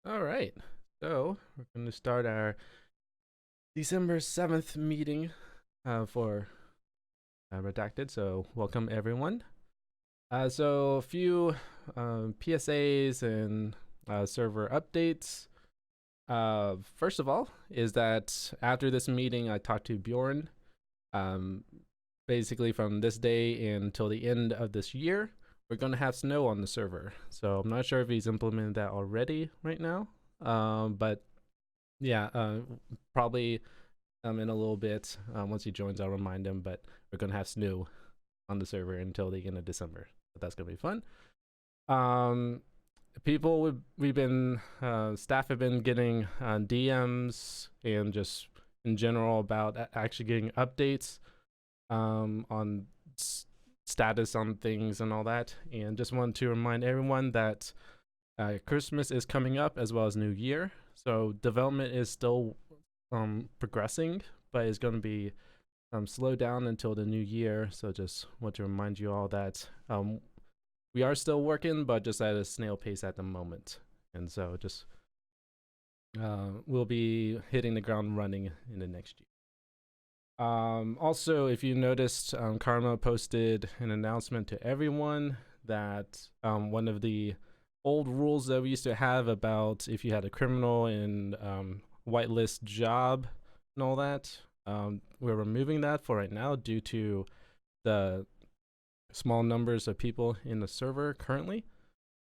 All right. So we're going to start our December 7th meeting for Redacted. So welcome everyone. So a few PSAs and server updates. First of all, is that after this meeting, I talked to Bjorn. Um, Basically, from this day until the end of this year, we're going to have snow on the server. So I'm not sure if he's implemented that already right now. But yeah, probably in a little bit. Once he joins, I'll remind him. But we're gonna have snow on the server until the end of December. So that's gonna be fun. Um, People we've been staff have been getting DMs and just in general about actually getting updates on status on things and all that. And just wanted to remind everyone that Christmas is coming up as well as New Year. So development is still progressing, but it's going to be slowed down until the new year. So just want to remind you all that we are still working, but just at a snail pace at the moment. And so just we'll be hitting the ground running in the next year. Also, if you noticed, Karma posted an announcement to everyone that one of the old rules that we used to have about if you had a criminal and whitelist job and all that, we're removing that for right now due to the small numbers of people in the server currently.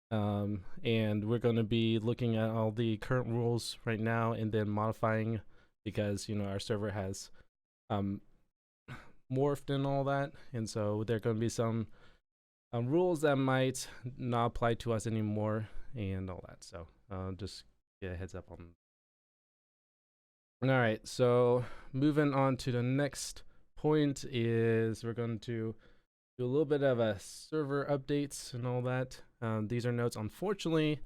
And we're going to be looking at all the current rules right now and then modifying because our server has um, morphed and all that, and so there are going to be some rules that might not apply to us anymore and all that. So just get a heads up on. All right, so moving on to the next point is we're going to do a little bit of a server updates and all that. These are notes. Unfortunately,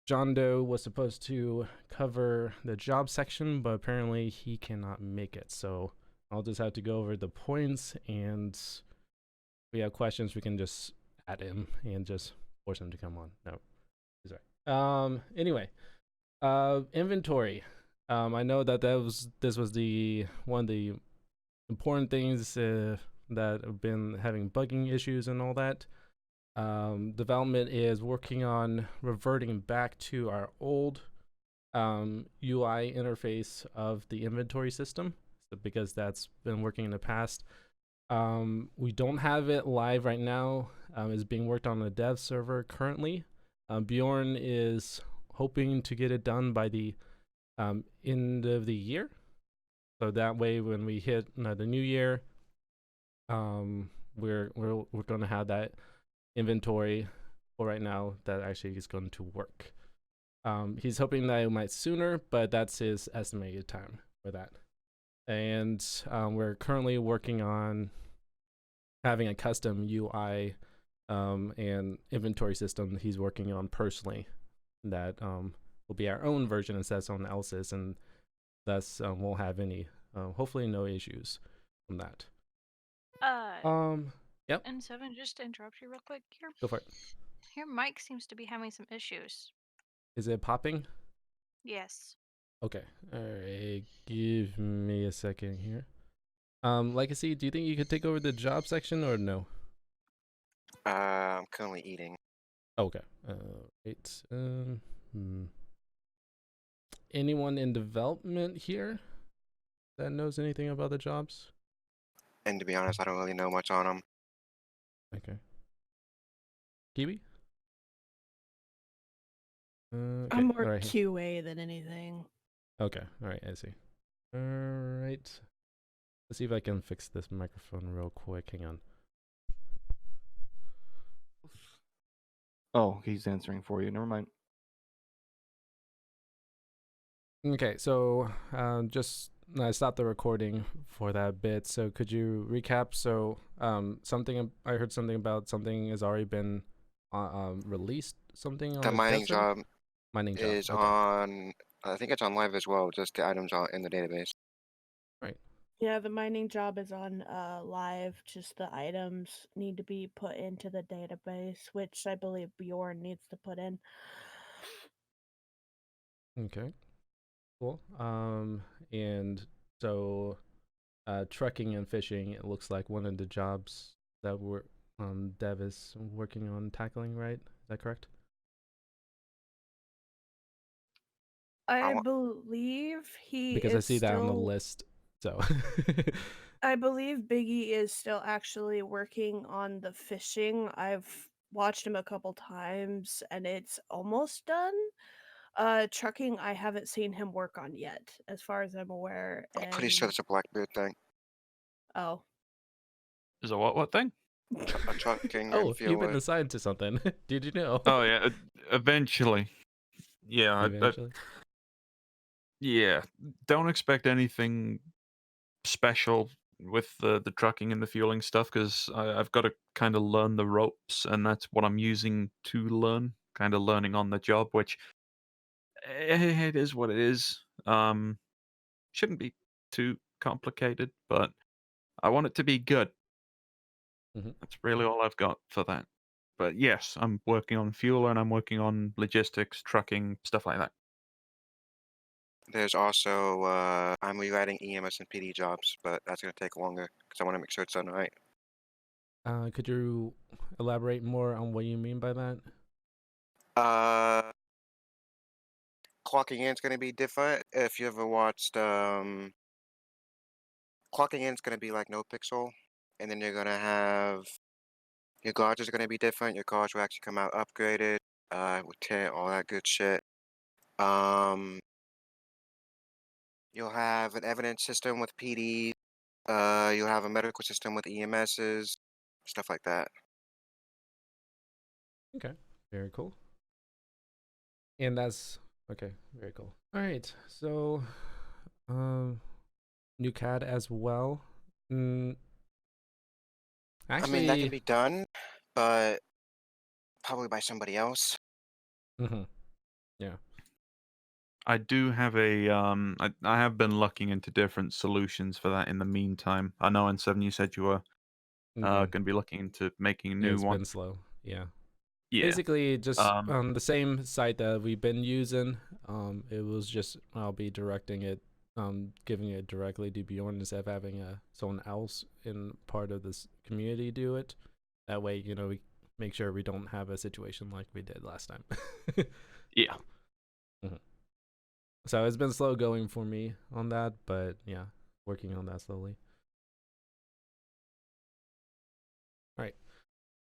John Doe was supposed to cover the job section, but apparently he cannot make it. So I'll just have to go over the points, and if we have questions, we can just add him and just force him to come on. No, he's right. Anyway, inventory. I know that this was the one of the important things that have been having bugging issues and all that. Development is working on reverting back to our old UI interface of the inventory system, so because that's been working in the past. We don't have it live right now. It's being worked on a dev server currently. Bjorn is hoping to get it done by the end of the year, so that way when we hit the new year, we're going to have that inventory for right now that actually is going to work. He's hoping that it might sooner, but that's his estimated time for that. And we're currently working on having a custom UI and inventory system he's working on personally that will be our own version instead of someone else's, and thus won't have any, hopefully, no issues from that. Uh, Yep, and Seven, just to interrupt you real quick here. go for it. Your mic seems to be having some issues. Is it popping? Yes. Okay. All right. Give me a second here. Legacy, do you think you could take over the job section or no? I'm currently eating. Okay. Right. Anyone in development here that knows anything about the jobs? And to be honest, I don't really know much on them. Okay. Kiwi? Okay. I'm All more right. QA than anything. Okay. All right. I see. All right. Let's see if I can fix this microphone real quick. Hang on. Oh, he's answering for you. Never mind. Okay, so just I stopped the recording for that bit. So could you recap? So something I heard something about something has already been released. Something on The the dev mining server. job Mining job. is Okay, on, I think it's on live as well, just the items are in the database. right. Yeah, the mining job is on live, just the items need to be put into the database, which I believe Bjorn needs to put in. Okay. Cool. And so trucking and fishing, it looks like one of the jobs that we're Dev is working on tackling, right? Is that correct? I wa- believe he Because I is see that on the still. list. So I believe Biggie is still actually working on the fishing. I've watched him a couple times and it's almost done. Trucking, I haven't seen him work on yet, as far as I'm aware. I'm pretty sure And it's a Blackbeard thing. oh, Is a what thing? A trucking and oh, you've been fueling. assigned to something. Did you know? Oh yeah, eventually. Yeah, Eventually. yeah. Don't expect anything special with the trucking and the fueling stuff because I've got to kind of learn the ropes, and that's what I'm using to learn. Kind of learning on the job, which it is what it is. Shouldn't be too complicated, but I want it to be good. Mhm. That's really all I've got for that. But yes, I'm working on fuel and I'm working on logistics, trucking, stuff like that. There's also I'm rewriting EMS and PD jobs, but that's gonna take longer because I want to make sure it's done right. Could you elaborate more on what you mean by that? Uh, Clocking in is gonna be different. If you ever watched clocking in is gonna be like no pixel, and then you're gonna have your gauges are gonna be different. Your gauge will actually come out upgraded, with tint, all that good shit. Um, you'll have an evidence system with PD. You'll have a medical system with EMSs, stuff like that. Okay. Very cool. And that's okay. Very cool. All right. So, new CAD as well. Mm, I mean, that can actually, be done, but probably by somebody else. mhm, yeah. I do have I have been looking into different solutions for that in the meantime. I know in 7 you said you were Hmm. going to be looking into making a Yeah, new it's one. been slow. Yeah. Yeah. Basically, just Um, on the same site that we've been using. It was just I'll be directing it, giving it directly to Bjorn instead of having someone else in part of this community do it. That way, we make sure we don't have a situation like we did last time. yeah. Mhm. So it's been slow going for me on that, but yeah, working on that slowly. All right.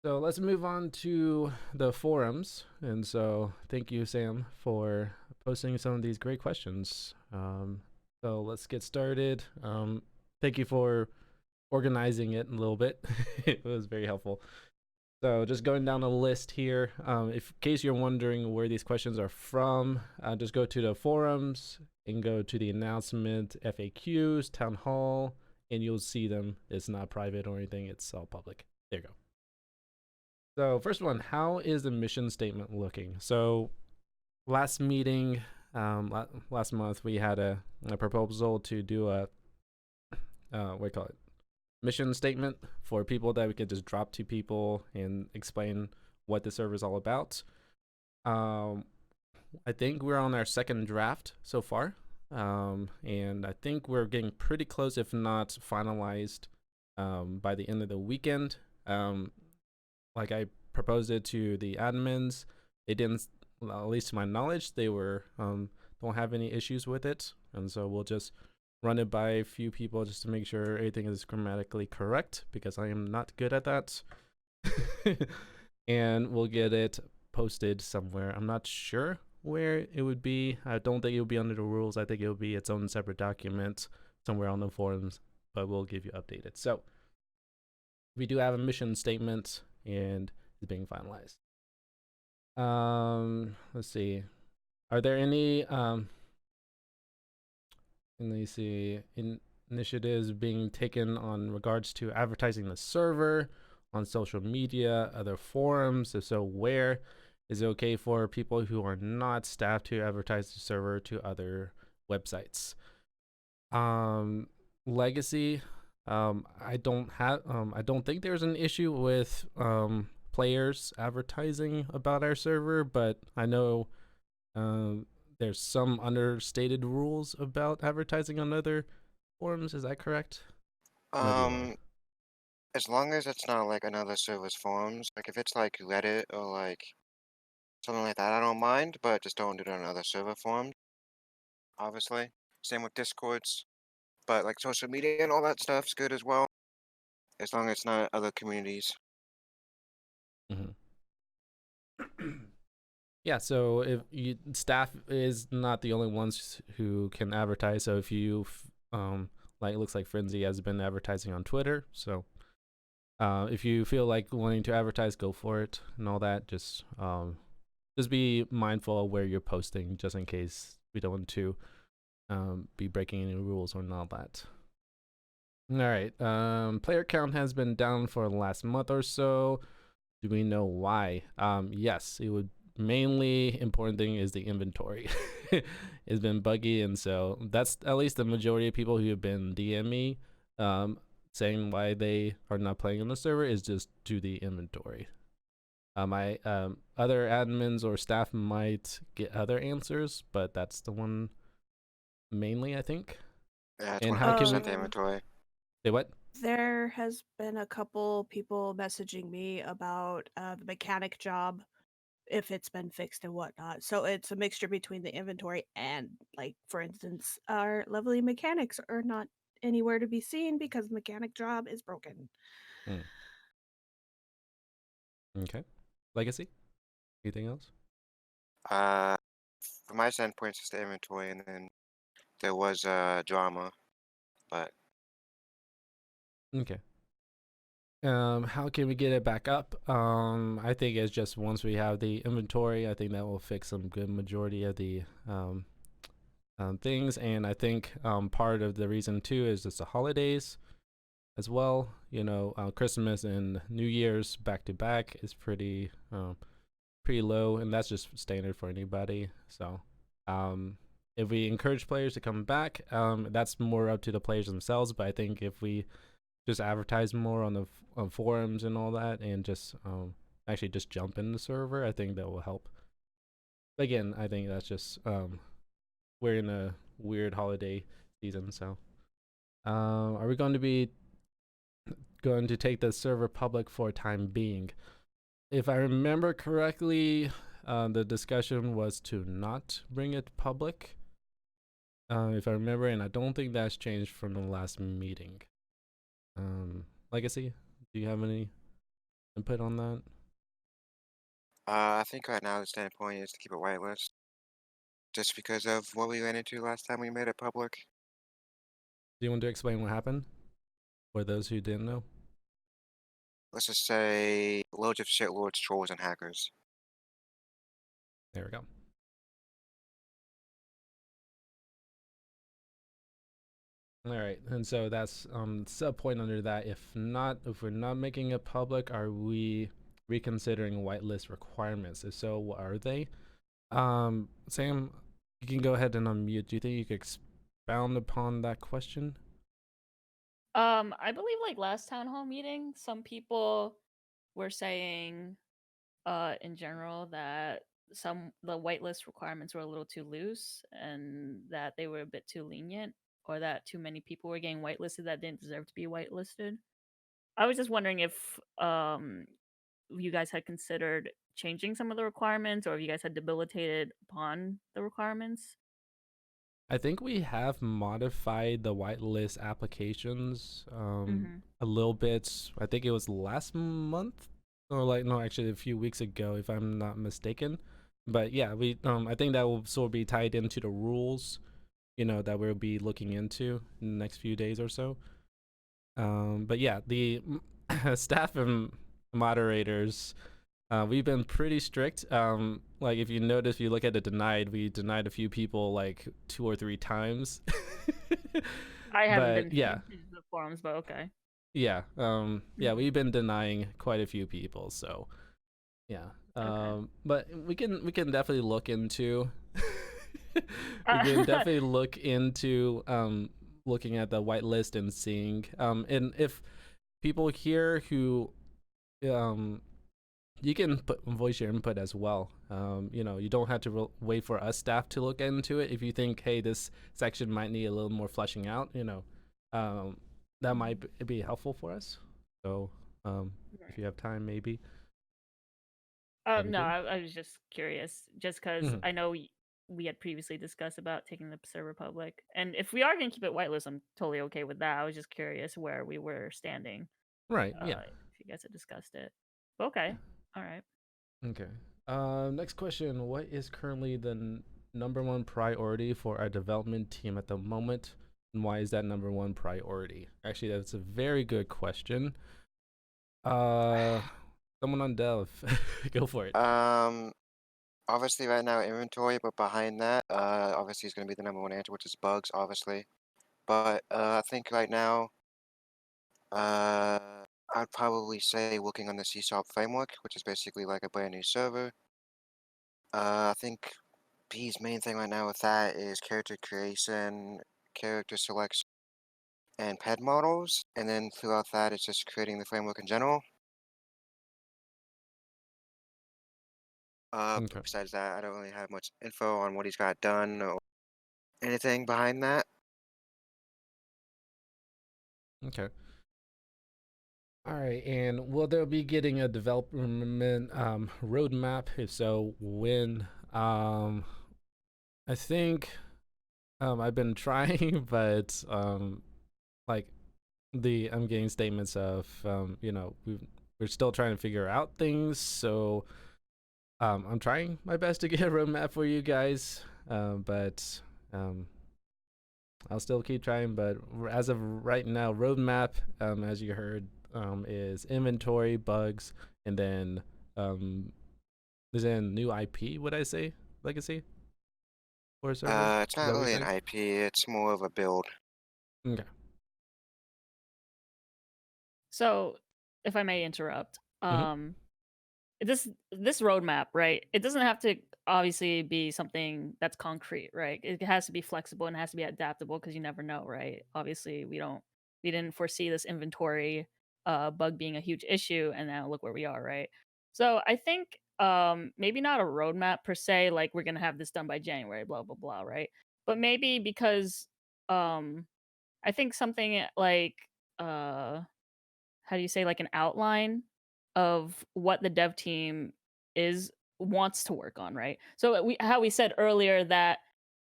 So let's move on to the forums. And so thank you, Sam, for posting some of these great questions. So let's get started. Thank you for organizing it a little bit. It was very helpful. So just going down the list here, if in case you're wondering where these questions are from, just go to the forums and go to the announcement, FAQs, town hall, and you'll see them. It's not private or anything. It's all public. There you go. So first one, how is the mission statement looking? So last meeting, last month, we had a proposal to do a, what do you call it? Mission statement for people that we could just drop to people and explain what the server is all about. I think we're on our second draft so far. And I think we're getting pretty close, if not finalized, by the end of the weekend. Like I proposed it to the admins. They didn't, well, at least to my knowledge, they were don't have any issues with it, and so we'll just run it by a few people just to make sure everything is grammatically correct because I am not good at that. And we'll get it posted somewhere. I'm not sure where it would be. I don't think it would be under the rules. I think it would be its own separate document somewhere on the forums, but we'll give you updated. So we do have a mission statement and it's being finalized. Let's see. Are there any let me see, initiatives being taken on regards to advertising the server on social media, other forums? If so, where? Is it okay for people who are not staff to advertise the server to other websites? Legacy. I don't think there's an issue with players advertising about our server, but I know there's some understated rules about advertising on other forums. Is that correct? Or maybe wrong. As long as it's not like another server's forums, like if it's like Reddit or like something like that, I don't mind, but just don't do it on other server forums, obviously. Same with Discords, but like social media and all that stuff's good as well, as long as it's not other communities. Yeah, so if you staff is not the only ones who can advertise. So if you like, it looks like Frenzy has been advertising on Twitter. So if you feel like wanting to advertise, go for it and all that. Just be mindful of where you're posting, just in case we don't want to be breaking any rules or all that. All right. Player count has been down for the last month or so. Do we know why? Yes, it would. Mainly important thing is the inventory. It's been buggy, and so that's at least the majority of people who have been DM me saying why they are not playing on the server is just to the inventory. My other admins or staff might get other answers, but that's the one mainly, I think. Yeah, it's And how can 100% we the inventory. say what? There has been a couple people messaging me about the mechanic job, if it's been fixed and whatnot. So it's a mixture between the inventory and, like, for instance, our lovely mechanics are not anywhere to be seen because the mechanic job is broken. Okay. Legacy? Anything else? From my standpoint, it's just the inventory, and then there was drama, but Okay. How can we get it back up? I think it's just once we have the inventory, I think that will fix some good majority of the things. And I think part of the reason too is just the holidays as well. You know, Christmas and New Year's back to back is pretty low, and that's just standard for anybody. So if we encourage players to come back, that's more up to the players themselves. But I think if we just advertise more on the forums and all that, and just actually just jump in the server, I think that will help. Again, I think that's just we're in a weird holiday season, so are we going to take the server public for a time being? If I remember correctly, the discussion was to not bring it public, if I remember, and I don't think that's changed from the last meeting. Legacy, do you have any input on that? I think right now the standpoint is to keep it whitelist, just because of what we ran into last time we made it public. Do you want to explain what happened for those who didn't know? Let's just say loads of shitlords, trolls, and hackers. There we go. All right, and so that's sub point under that. If we're not making it public, are we reconsidering whitelist requirements? If so, what are they? Sam, you can go ahead and unmute. Do you think you could expound upon that question? I believe like last town hall meeting, some people were saying in general that the whitelist requirements were a little too loose and that they were a bit too lenient, or that too many people were getting whitelisted that didn't deserve to be whitelisted. I was just wondering if you guys had considered changing some of the requirements, or if you guys had debilitated upon the requirements. I think we have modified the whitelist applications a little bit. I think it was last month, or like, no, actually a few weeks ago, if I'm not mistaken. But yeah, we I think that will sort of be tied into the rules, you know, that we'll be looking into in the next few days or so. But yeah, the staff and moderators, we've been pretty strict. Like if you notice, if you look at the denied, we denied a few people like 2 or 3 times. I haven't But been yeah, in the forums, but okay. yeah, yeah, we've been denying quite a few people. So yeah, Okay. but we can definitely look into. We can definitely look into looking at the whitelist and seeing and if people here who you can voice your input as well. You don't have to wait for us staff to look into it. If you think, hey, this section might need a little more fleshing out, that might be helpful for us. So if you have time, maybe. No, I was just curious, just because Mhm. I know we had previously discussed about taking the server public, and if we are going to keep it whitelist, I'm totally okay with that. I was just curious where we were standing. Right. Yeah. If you guys had discussed it. But okay. All right. Okay. Next question. What is currently the number one priority for our development team at the moment? And why is that number one priority? Actually, that's a very good question. Someone on Dev. Go for it. Obviously right now inventory, but behind that, obviously is going to be the number one answer, which is bugs, obviously. But I think right now, I'd probably say working on the CSOP framework, which is basically like a brand new server. I think B's main thing right now with that is character creation, character selection, and pet models, and then throughout that, it's just creating the framework in general. Okay. Besides that, I don't really have much info on what he's got done or anything behind that. Okay. All right, and will there be getting a development roadmap? If so, when? I think I've been trying, but like I'm getting statements of we're still trying to figure out things. So I'm trying my best to get a roadmap for you guys, but I'll still keep trying. But as of right now, roadmap, as you heard, is inventory, bugs, and then there's a new IP. Would I say legacy for a server? It's Is not that what you're really an saying? IP, it's more of a build. Okay. So, if I may interrupt, Mhm. this roadmap, right? It doesn't have to obviously be something that's concrete, right? It has to be flexible and has to be adaptable because you never know, right? Obviously, we didn't foresee this inventory bug being a huge issue, and now look where we are, right? So I think maybe not a roadmap per se, like we're gonna have this done by January, blah blah blah, right? But maybe because I think something like how do you say, like an outline of what the dev team is wants to work on, right? So how we said earlier that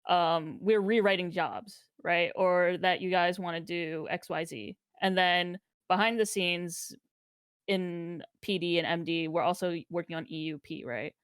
we're rewriting jobs, right? Or that you guys want to do XYZ. And then behind the scenes in PD and MD, we're also working on EUP, right?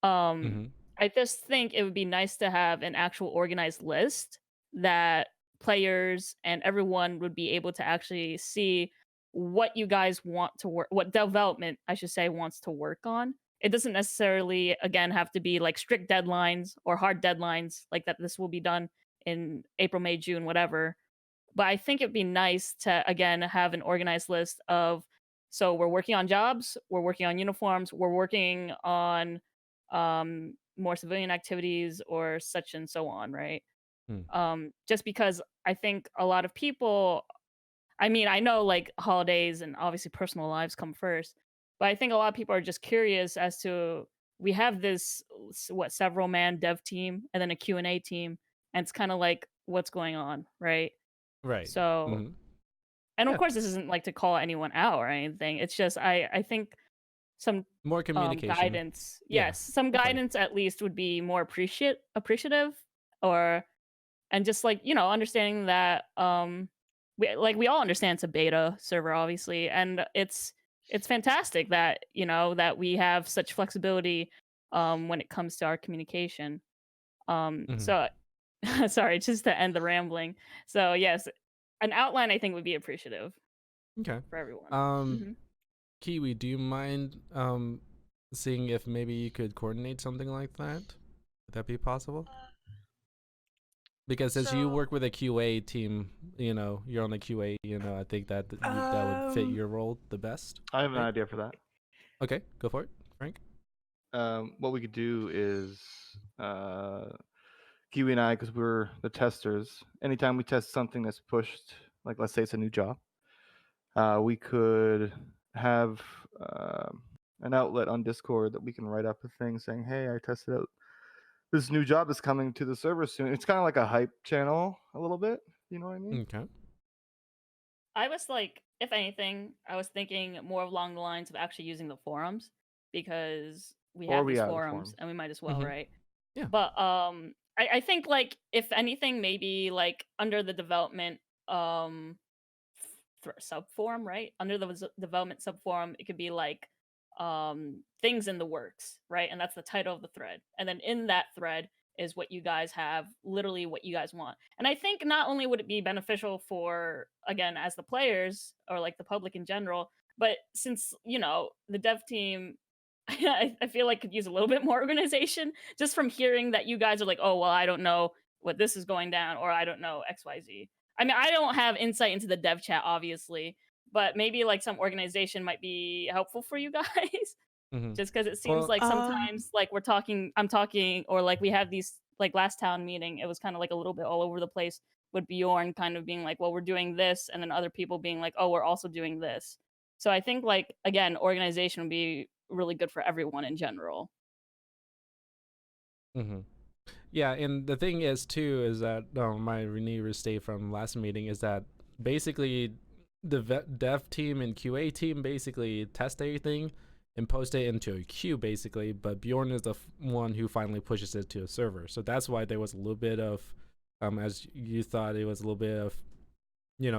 Um, Mhm. I just think it would be nice to have an actual organized list that players and everyone would be able to actually see what you guys want to work, what development, I should say, wants to work on. It doesn't necessarily, again, have to be like strict deadlines or hard deadlines, like that this will be done in April, May, June, whatever. But I think it'd be nice to, again, have an organized list of, so we're working on jobs, we're working on uniforms, we're working on more civilian activities or such and so on, right? Hmm. Just because I think a lot of people, I mean, I know like holidays and obviously personal lives come first, but I think a lot of people are just curious as to, we have this several man dev team and then a Q&A team, and it's kind of like what's going on, right? Right. So, Mhm. and of Yeah. course this isn't like to call anyone out or anything. It's just I think some More communication. guidance, Yeah. yes, some Definitely. guidance at least would be more appreciative, or and just like, understanding that we all understand it's a beta server obviously, and it's fantastic that that we have such flexibility when it comes to our communication. Mhm. So sorry, just to end the rambling. So yes, an outline I think would be appreciative Okay. for everyone. Um, Kiwi, do you mind seeing if maybe you could coordinate something like that? Would that be possible? Because as you So, work with a QA team, you're on the QA, I think that would fit your role the best. I have an Right? idea for that. Okay, go for it, Frank. What we could do is Kiwi and I, because we're the testers, anytime we test something that's pushed, like let's say it's a new job, we could have an outlet on Discord that we can write up a thing saying, "Hey, I tested out this new job is coming to the server soon." It's kind of like a hype channel a little bit. You know what I mean? Okay. I was like, if anything, I was thinking more along the lines of actually using the forums because we Or have we these have the forums forums. and we might as well, Mhm. right? Yeah. But I think like if anything, maybe like under the development sub forum, right? Under the development sub forum, it could be like things in the works, right? And that's the title of the thread. And then in that thread is what you guys have, literally what you guys want. And I think not only would it be beneficial for, again, as the players or like the public in general, but since, you know, the dev team I feel like could use a little bit more organization just from hearing that you guys are like, oh well, I don't know what this is going down, or I don't know XYZ. I mean, I don't have insight into the dev chat, obviously, but maybe like some organization might be helpful for you guys. Mhm. Just because it seems Well, like sometimes like I'm talking, or like we have these like last town meeting, it was kind of like a little bit all over the place with Bjorn kind of being like, well, we're doing this, and then other people being like, oh, we're also doing this. So I think like again, organization would be really good for everyone in general. mhm. Yeah, and the thing is too is that my renewers stay from last meeting is that basically the dev team and QA team basically test everything and post it into a queue basically, but Bjorn is the one who finally pushes it to a server. So that's why there was a little bit of, as you thought, it was a little bit of,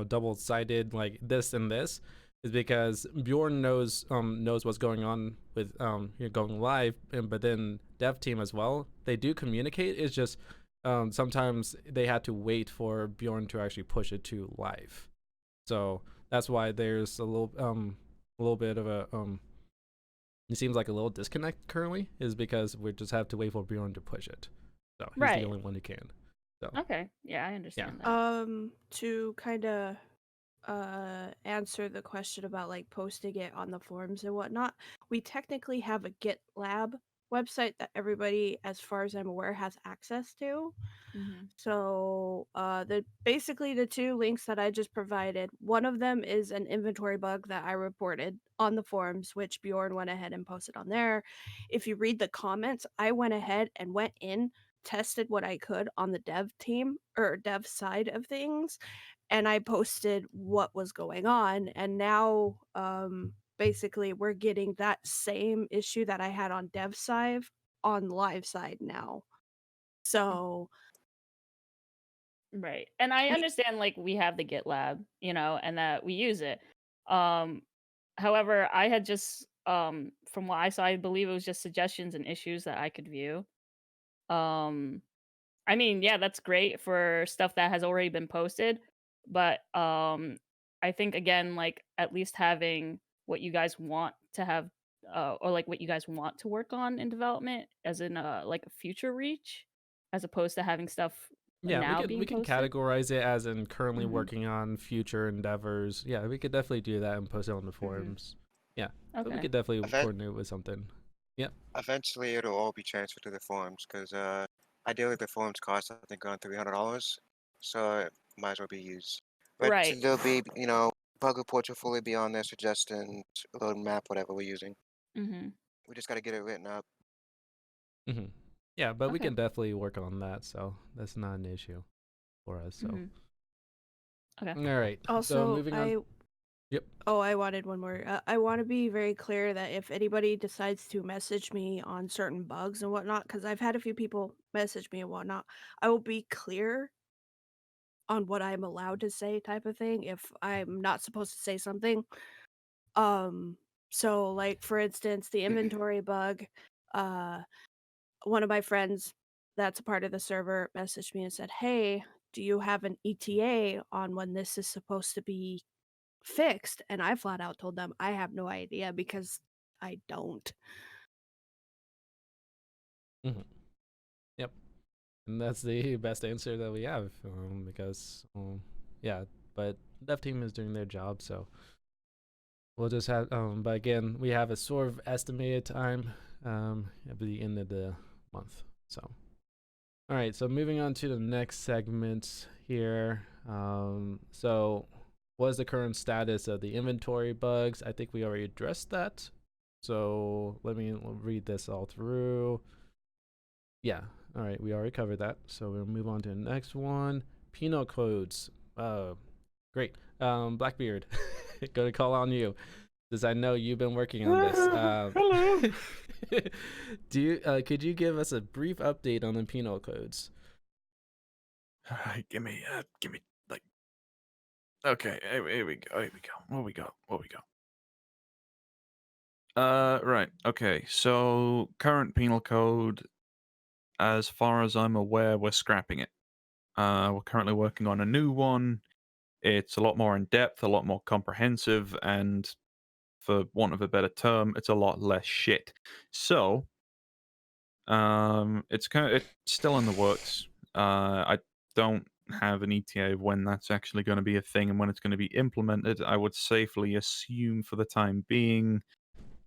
double-sided like this and this, is because Bjorn knows what's going on with going live, but then dev team as well, they do communicate. It's just sometimes they had to wait for Bjorn to actually push it to live. So that's why there's a little bit of a it seems like a little disconnect currently, is because we just have to wait for Bjorn to push it. So he's Right. the only one who can. So Okay. Yeah, I understand that. To kind of answer the question about like posting it on the forums and whatnot, we technically have a GitLab website that everybody, as far as I'm aware, has access to. Mhm. So basically the two links that I just provided, one of them is an inventory bug that I reported on the forums, which Bjorn went ahead and posted on there. If you read the comments, I went ahead and went in, tested what I could on the dev team or dev side of things, and I posted what was going on. And now basically we're getting that same issue that I had on dev side on live side now. So Right. And I we understand like we have the GitLab, you know, and that we use it. Um However, I had just from what I saw, I believe it was just suggestions and issues that I could view. Um I mean, yeah, that's great for stuff that has already been posted, but I think again like at least having what you guys want to have or like what you guys want to work on in development as in like a future reach as opposed to having stuff yeah, we now can being we can posted. categorize it as in currently Mhm. working on future endeavors. Yeah, we could definitely do that and post it on the Mm-hmm. forums. Yeah, so we Okay. could definitely Event- coordinate with something. Yep. Eventually, it'll all be transferred to the forums because ideally the forums cost I think around $300, so it might as well be used. But Right. there'll be bug reports will fully be on there, suggestions, roadmap, whatever we're using. Mhm. We just got to get it written up. Hmm. Yeah, but we Okay. can definitely work on that. So that's not an issue for us. So Mhm. Okay. all right. So also moving on. Yep. I wanted one more. I want to be very clear that if anybody decides to message me on certain bugs and whatnot, because I've had a few people message me and whatnot, I will be clear on what I'm allowed to say, type of thing. If I'm not supposed to say something, so like for instance, the inventory bug, uh, one of my friends that's a part of the server messaged me and said, "Hey, do you have an ETA on when this is supposed to be fixed?" And I flat out told them I have no idea because I don't. Hmm. Yep. And that's the best answer that we have, because yeah, but dev team is doing their job, so we'll just have but again, we have a sort of estimated time at the end of the month. So all right, so moving on to the next segment here. So what is the current status of the inventory bugs? I think we already addressed that. So let me read this all through. Yeah. All right. We already covered that. So we'll move on to the next one. Penal codes. Great. Blackbeard, gonna call on you, because I know you've been working on this. Hello. Could you give us a brief update on the penal codes? All right, give me like. Okay, here we go. What we got? Right. Okay. So current penal code, as far as I'm aware, we're scrapping it. We're currently working on a new one. It's a lot more in depth, a lot more comprehensive, and for want of a better term, it's a lot less shit. So, it's still in the works. I don't have an ETA of when that's actually going to be a thing and when it's going to be implemented. I would safely assume for the time being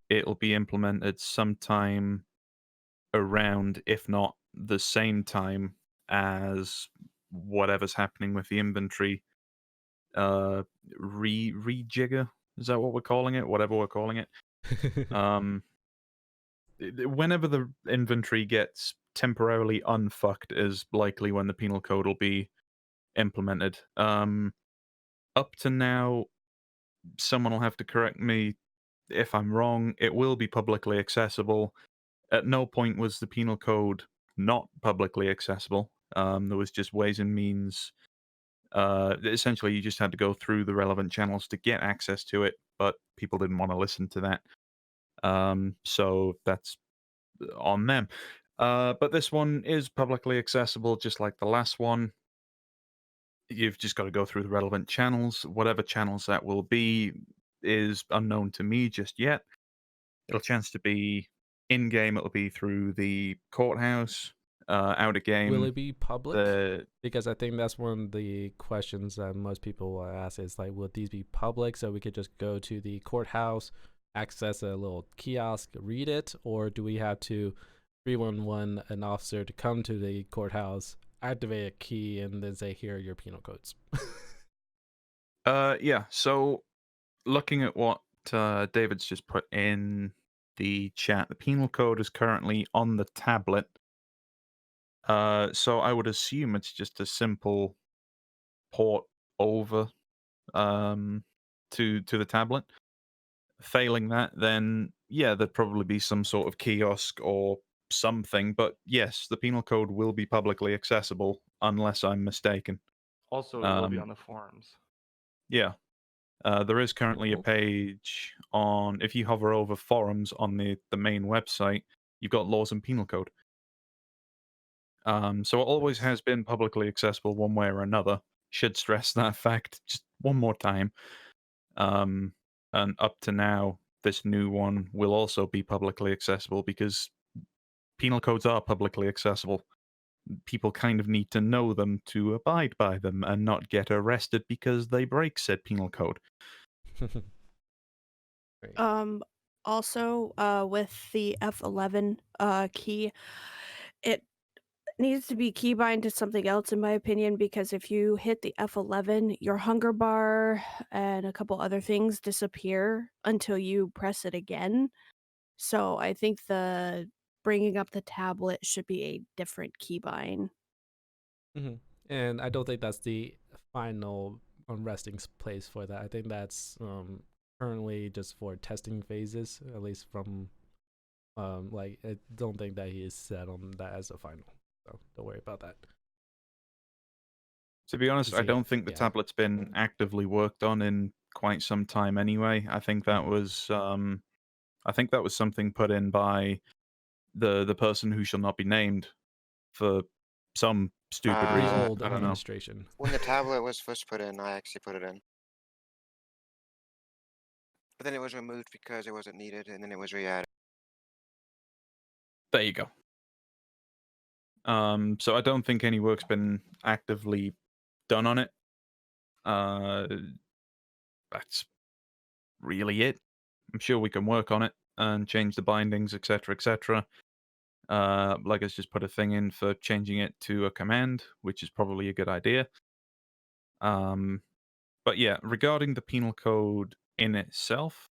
it'll be implemented sometime around, if not the same time as whatever's happening with the inventory rejigger. Is that what we're calling it? Whatever we're calling it. Whenever the inventory gets temporarily unfucked is likely when the penal code will be implemented. Up to now, someone will have to correct me if I'm wrong. It will be publicly accessible. At no point was the penal code not publicly accessible. There was just ways and means. Essentially, you just had to go through the relevant channels to get access to it, but people didn't want to listen to that. So that's on them. But this one is publicly accessible, just like the last one. You've just got to go through the relevant channels. Whatever channels that will be is unknown to me just yet. It'll chance to be in game. It'll be through the courthouse. Out of game. Will it be public? Because I think that's one of the questions that most people will ask is like, will these be public so we could just go to the courthouse, access a little kiosk, read it, or do we have to 311 an officer to come to the courthouse, activate a key, and then say, here are your penal codes? Yeah. So looking at what David's just put in the chat, the penal code is currently on the tablet. So I would assume it's just a simple port over to the tablet. Failing that, then yeah, there'd probably be some sort of kiosk or something. But yes, the penal code will be publicly accessible unless I'm mistaken. Also, it will be on the forums. Yeah. There is currently a page on, if you hover over forums on the main website, you've got laws and penal code. So it always has been publicly accessible one way or another. Should stress that fact just one more time. And up to now, this new one will also be publicly accessible because penal codes are publicly accessible. People kind of need to know them to abide by them and not get arrested because they break said penal code. Also, with the F11 key, it needs to be keybind to something else, in my opinion, because if you hit the F11, your hunger bar and a couple other things disappear until you press it again. So I think the bringing up the tablet should be a different keybind. And I don't think that's the final resting place for that. I think that's currently just for testing phases, at least from like I don't think that he is set on that as a final. So don't worry about that. To be honest, I don't think the tablet's been actively worked on in quite some time anyway. I think that was something put in by the person who shall not be named for some stupid reason. Old I don't know. administration. When the tablet was first put in, I actually put it in. But then it was removed because it wasn't needed, and then it was re-added. There you go. So I don't think any work's been actively done on it. That's really it. I'm sure we can work on it and change the bindings, etc., etc. Like I just put a thing in for changing it to a command, which is probably a good idea. But yeah, regarding the penal code in itself,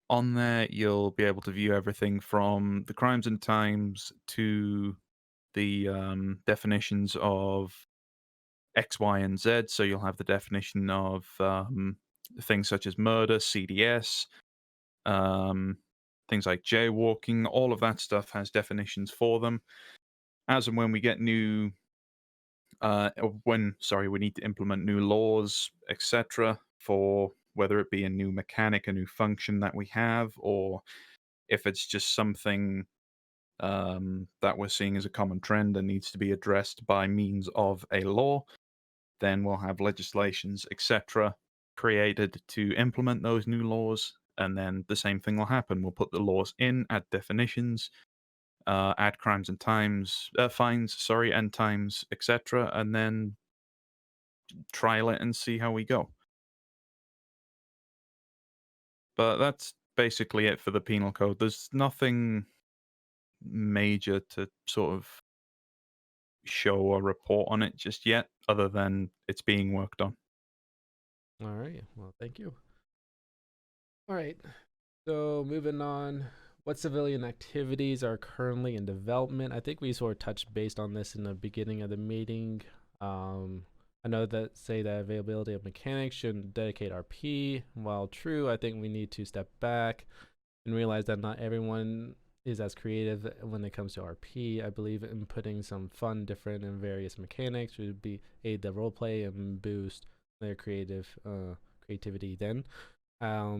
On there, you'll be able to view everything from the crimes and times to the definitions of X, Y, and Z. So you'll have the definition of things such as murder, CDS, things like jaywalking. All of that stuff has definitions for them. As and when we get new, we need to implement new laws, etc., for whether it be a new mechanic, a new function that we have, or if it's just something that we're seeing as a common trend and needs to be addressed by means of a law, then we'll have legislations, etc., created to implement those new laws, and then the same thing will happen. We'll put the laws in, add definitions, add crimes and times, fines, sorry, and times, etc., and then trial it and see how we go. But that's basically it for the penal code. There's nothing major to sort of show or report on it just yet, other than it's being worked on. All right. Well, thank you. All right. So moving on, what civilian activities are currently in development? I think we sort of touched based on this in the beginning of the meeting. I know that say that availability of mechanics shouldn't dedicate RP. While true, I think we need to step back and realize that not everyone is as creative when it comes to RP. I believe in putting some fun, different, and various mechanics would be aid the roleplay and boost their creativity. Then,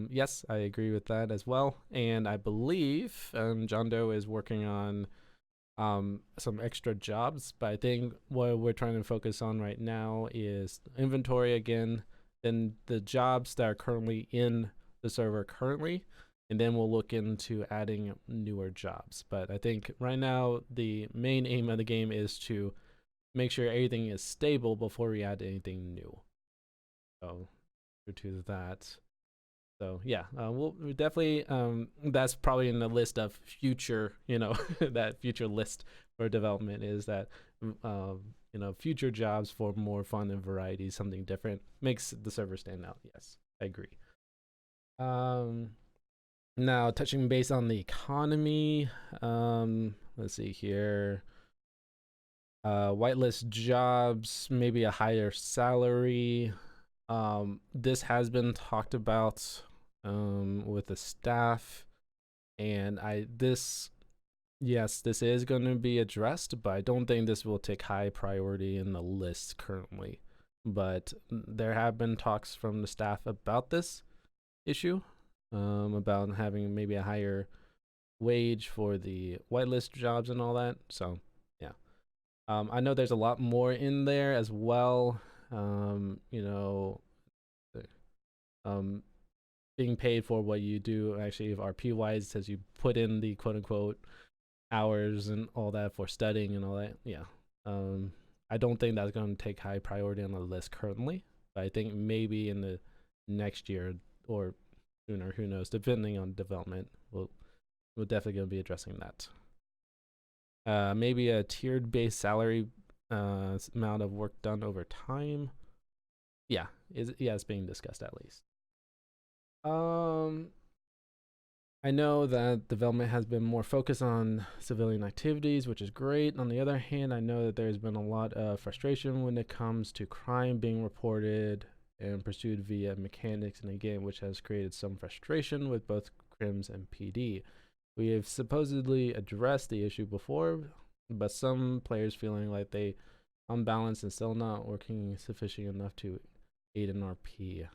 yes, I agree with that as well. And I believe John Doe is working on some extra jobs, but I think what we're trying to focus on right now is inventory again, then the jobs that are currently in the server currently, and then we'll look into adding newer jobs. But I think right now the main aim of the game is to make sure everything is stable before we add anything new. So to that. So yeah, we'll definitely that's probably in the list of future, that future list for development is that future jobs for more fun and variety, something different makes the server stand out. Yes, I agree. Now touching base on the economy, let's see here. Whitelist jobs, maybe a higher salary. This has been talked about with the staff, and this is going to be addressed, but I don't think this will take high priority in the list currently. But there have been talks from the staff about this issue, about having maybe a higher wage for the whitelist jobs and all that. So yeah, I know there's a lot more in there as well. Being paid for what you do. Actually, if RP wise says you put in the quote unquote hours and all that for studying and all that. Yeah. I don't think that's going to take high priority on the list currently, but I think maybe in the next year or sooner, who knows, depending on development, we're definitely going to be addressing that. Maybe a tiered base salary amount of work done over time. Yeah, it's being discussed at least. I know that development has been more focused on civilian activities, which is great. On the other hand, I know that there's been a lot of frustration when it comes to crime being reported and pursued via mechanics in a game, which has created some frustration with both Crims and PD. We have supposedly addressed the issue before, but some players feeling like they unbalanced and still not working sufficient enough to aid in RP.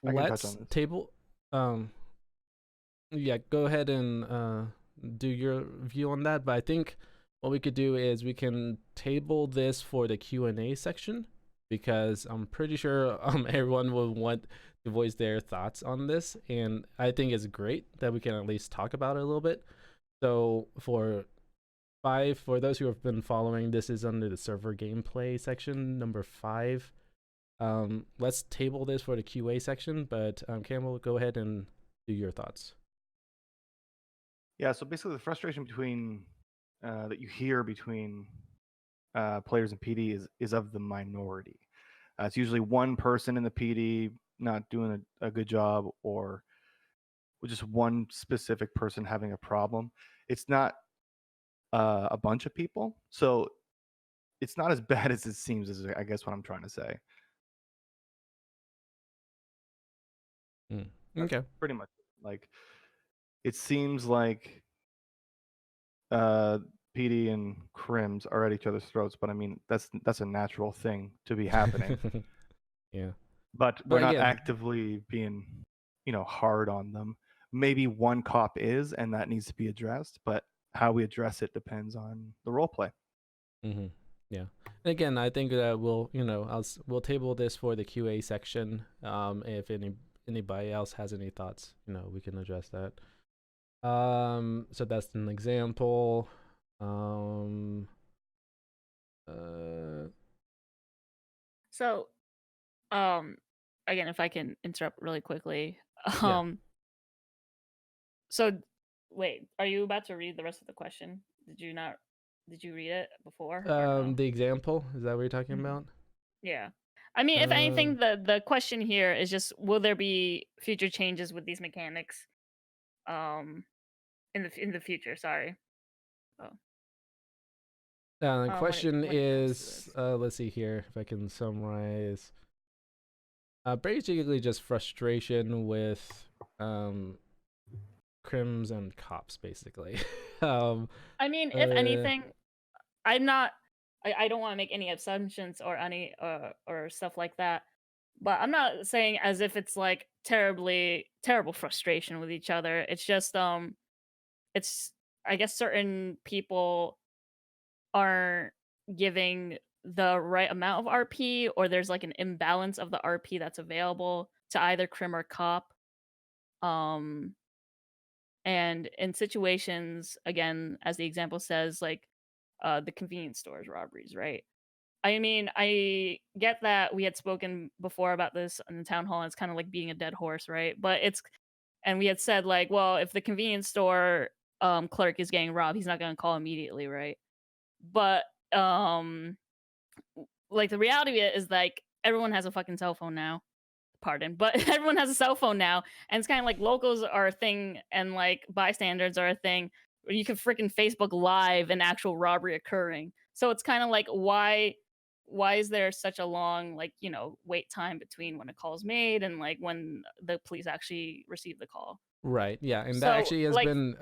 Let's table. Yeah, go ahead and do your view on that. But I think what we could do is we can table this for the Q&A section, because I'm pretty sure everyone will want to voice their thoughts on this, and I think it's great that we can at least talk about it a little bit. So for those who have been following, this is under the server gameplay section, number 5. Let's table this for the QA section, but Campbell, go ahead and do your thoughts. Yeah, so basically the frustration between that you hear between players and PD is of the minority. It's usually one person in the PD not doing a good job, or with just one specific person having a problem. It's not a bunch of people, so it's not as bad as it seems. Is I guess what I'm trying to say. Mm. That's Okay. pretty much like it seems like PD and Crims are at each other's throats, but I mean that's a natural thing to be happening. Yeah. But we're But not again, actively being, hard on them. Maybe one cop is, and that needs to be addressed. But how we address it depends on the role play. hmm yeah. And again, I think that we'll table this for the QA section. If anybody else has any thoughts, we can address that. So that's an example. So, again, if I can interrupt really quickly. Yeah. So, wait, are you about to read the rest of the question? Did you not? Did you read it before or no? The example, is that what you're talking Mhm. about? Yeah. I mean, if anything, the question here is just, will there be future changes with these mechanics, in the future? Sorry. Oh. The When question it comes to is, this. let's see here if I can summarize. Basically, just frustration with crims and cops, basically. I mean, if anything, I'm not. I don't want to make any assumptions or any or stuff like that. But I'm not saying as if it's like terrible frustration with each other. It's just it's, I guess, certain people aren't giving the right amount of RP, or there's like an imbalance of the RP that's available to either crim or cop. Um and in situations, again, as the example says, like the convenience stores robberies, right? I mean, I get that we had spoken before about this in the town hall, and it's kind of like being a dead horse, right? And we had said, like, well, if the convenience store clerk is getting robbed, he's not going to call immediately, right? But like, the reality of it is, like, everyone has a fucking cell phone now. Pardon, but everyone has a cell phone now, and it's kind of like locals are a thing, and like bystanders are a thing. Where you can freaking Facebook Live an actual robbery occurring. So it's kind of like, why is there such a long, like, wait time between when a call is made and like when the police actually receive the call? Right. Yeah, and that So actually has like, been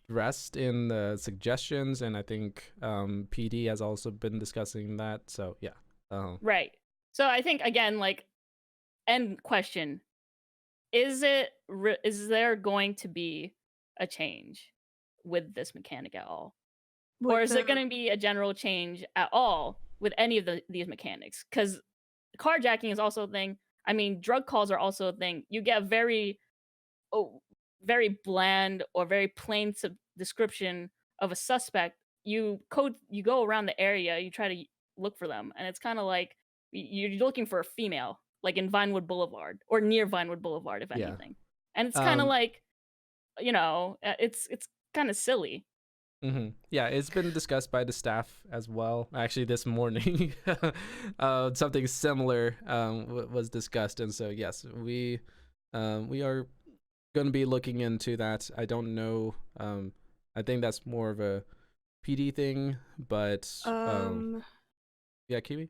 addressed in the suggestions, and I think PD has also been discussing that. So yeah. right. So I think, again, like, end question: is there going to be a change with this mechanic at all? Or is there going to be a general change at all with any of these mechanics? Because carjacking is also a thing. I mean, drug calls are also a thing. You get a very bland or very plain description of a suspect. You go around the area, you try to look for them, and it's kind of like you're looking for a female, like in Vinewood Boulevard or near Vinewood Boulevard, if Yeah. anything. And it's kind of like, it's kind of silly. Yeah, it's been discussed by the staff as well. Actually, this morning, something similar was discussed, and so yes, we are going to be looking into that. I don't know. I think that's more of a PD thing, but yeah, Kiwi.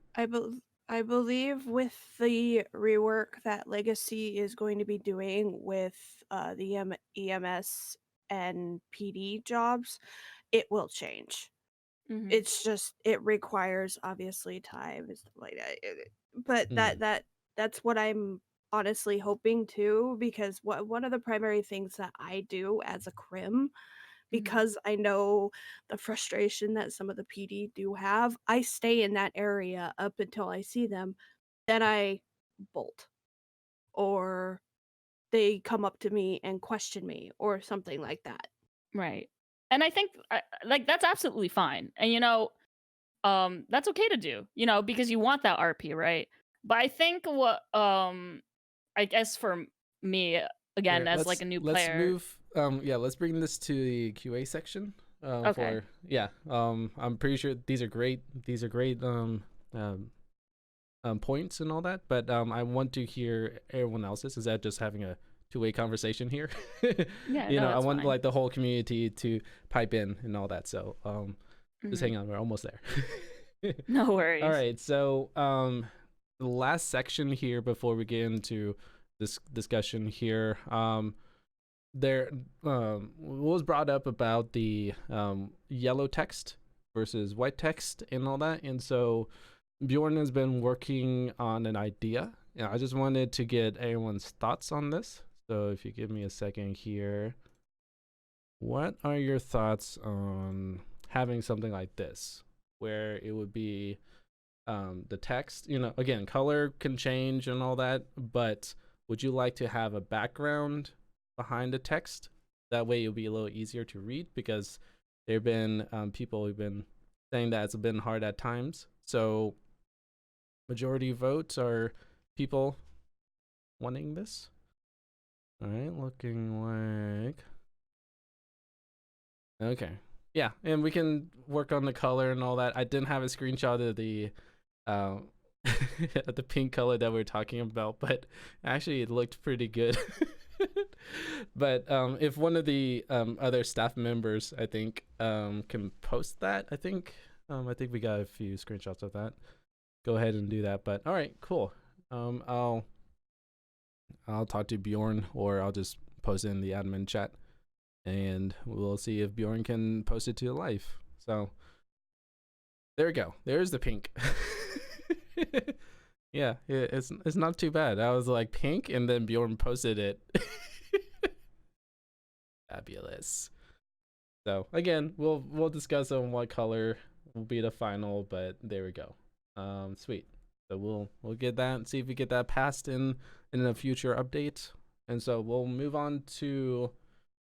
I believe with the rework that Legacy is going to be doing with the EMS and PD jobs, it will change. Mhm. It's just it requires obviously time and stuff like that. But that's what I'm honestly hoping too, because one of the primary things that I do as a crim, because I know the frustration that some of the PD do have, I stay in that area up until I see them. Then I bolt, or they come up to me and question me or something like that. Right. And I think, like, that's absolutely fine. And that's okay to do, because you want that RP, right? But I think what I guess for me, again, Here, as like a new let's player. move. Let's bring this to the QA section. Okay. I'm pretty sure these are great. These are great. points and all that, but I want to hear everyone else's. Is that just having a two-way conversation here? Yeah, You no, know, I that's want fine. like the whole community to pipe in and all that. So just Mhm. hang on, we're almost there. No worries. All right, so the last section here before we get into this discussion here, there was brought up about the yellow text versus white text and all that, and so Bjorn has been working on an idea. Yeah, I just wanted to get everyone's thoughts on this. So if you give me a second here, what are your thoughts on having something like this, where it would be the text? You know, again, color can change and all that, but would you like to have a background behind the text? That way it'll be a little easier to read, because there have been people who've been saying that it's been hard at times. So majority votes are people wanting this. All right, looking like okay. Yeah, and we can work on the color and all that. I didn't have a screenshot of the the pink color that we are talking about, but actually it looked pretty good. But if one of the other staff members, I think, can post that, I think we got a few screenshots of that. Go ahead and do that. But all right, cool. I'll talk to Bjorn, or I'll just post it in the admin chat, and we'll see if Bjorn can post it to life. So there we go. There's the pink. Yeah, it's not too bad. I was like pink, and then Bjorn posted it. Fabulous. So again, we'll discuss on what color will be the final, but there we go. Sweet. So we'll get that and see if we get that passed in a future update. And so we'll move on to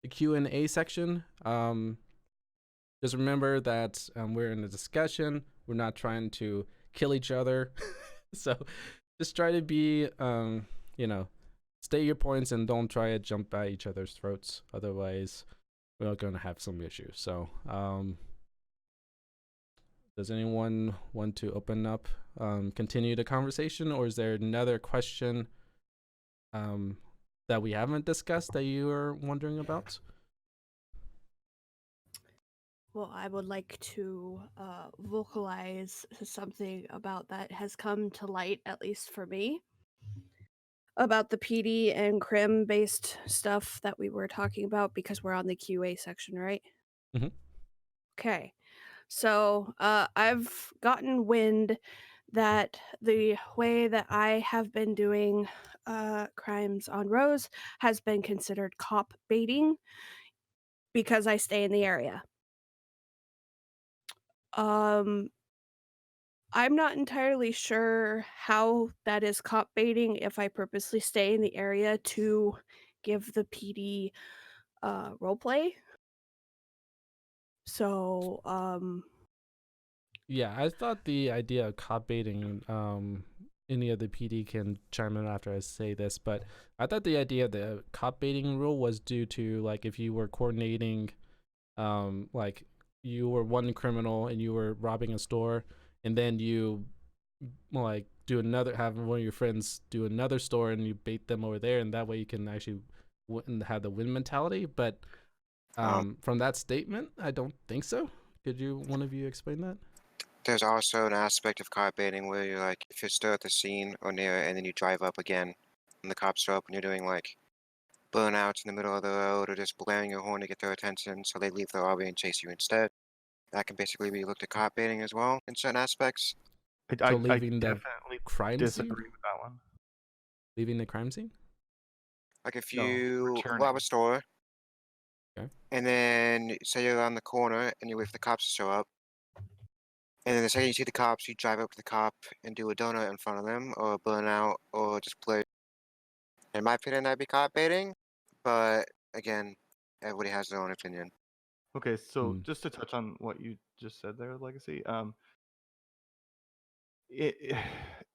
the Q&A section. Just remember that we're in a discussion. We're not trying to kill each other. So just try to be, you know, state your points and don't try to jump at each other's throats. Otherwise, we're going to have some issues. So does anyone want to open up, continue the conversation, or is there another question that we haven't discussed that you are wondering about? Well, I would like to vocalize something about that has come to light, at least for me, about the PD and crim based stuff that we were talking about, because we're on the QA section, right? Mhm. Okay. So I've gotten wind that the way that I have been doing crimes on Rose has been considered cop baiting because I stay in the area. I'm not entirely sure how that is cop baiting if I purposely stay in the area to give the PD roleplay. So, Yeah, I thought the idea of cop baiting, any of the PD can chime in after I say this, but I thought the idea of the cop baiting rule was due to, like, if you were coordinating, like you were one criminal and you were robbing a store, and then you like do another, have one of your friends do another store, and you bait them over there, and that way you can actually have the win mentality. But from that statement, I don't think so. Could you, one of you, explain that? There's also an aspect of cop baiting where you're like, if you're still at the scene or near it, and then you drive up again, and the cops show up, and you're doing like burnouts in the middle of the road, or just blaring your horn to get their attention, so they leave the robbery and chase you instead. That can basically be looked at cop baiting as well in certain aspects. So I leaving the definitely crime scene? disagree with that one. Leaving the crime scene? Like if No, you returning. rob a store, Okay. and then say you're around the corner and you wait for the cops to show up, and then the second you see the cops, you drive up to the cop and do a donut in front of them, or a burnout, or just play. In my opinion, that'd be cop baiting, but again, everybody has their own opinion. Okay, so Hmm. just to touch on what you just said there, Legacy,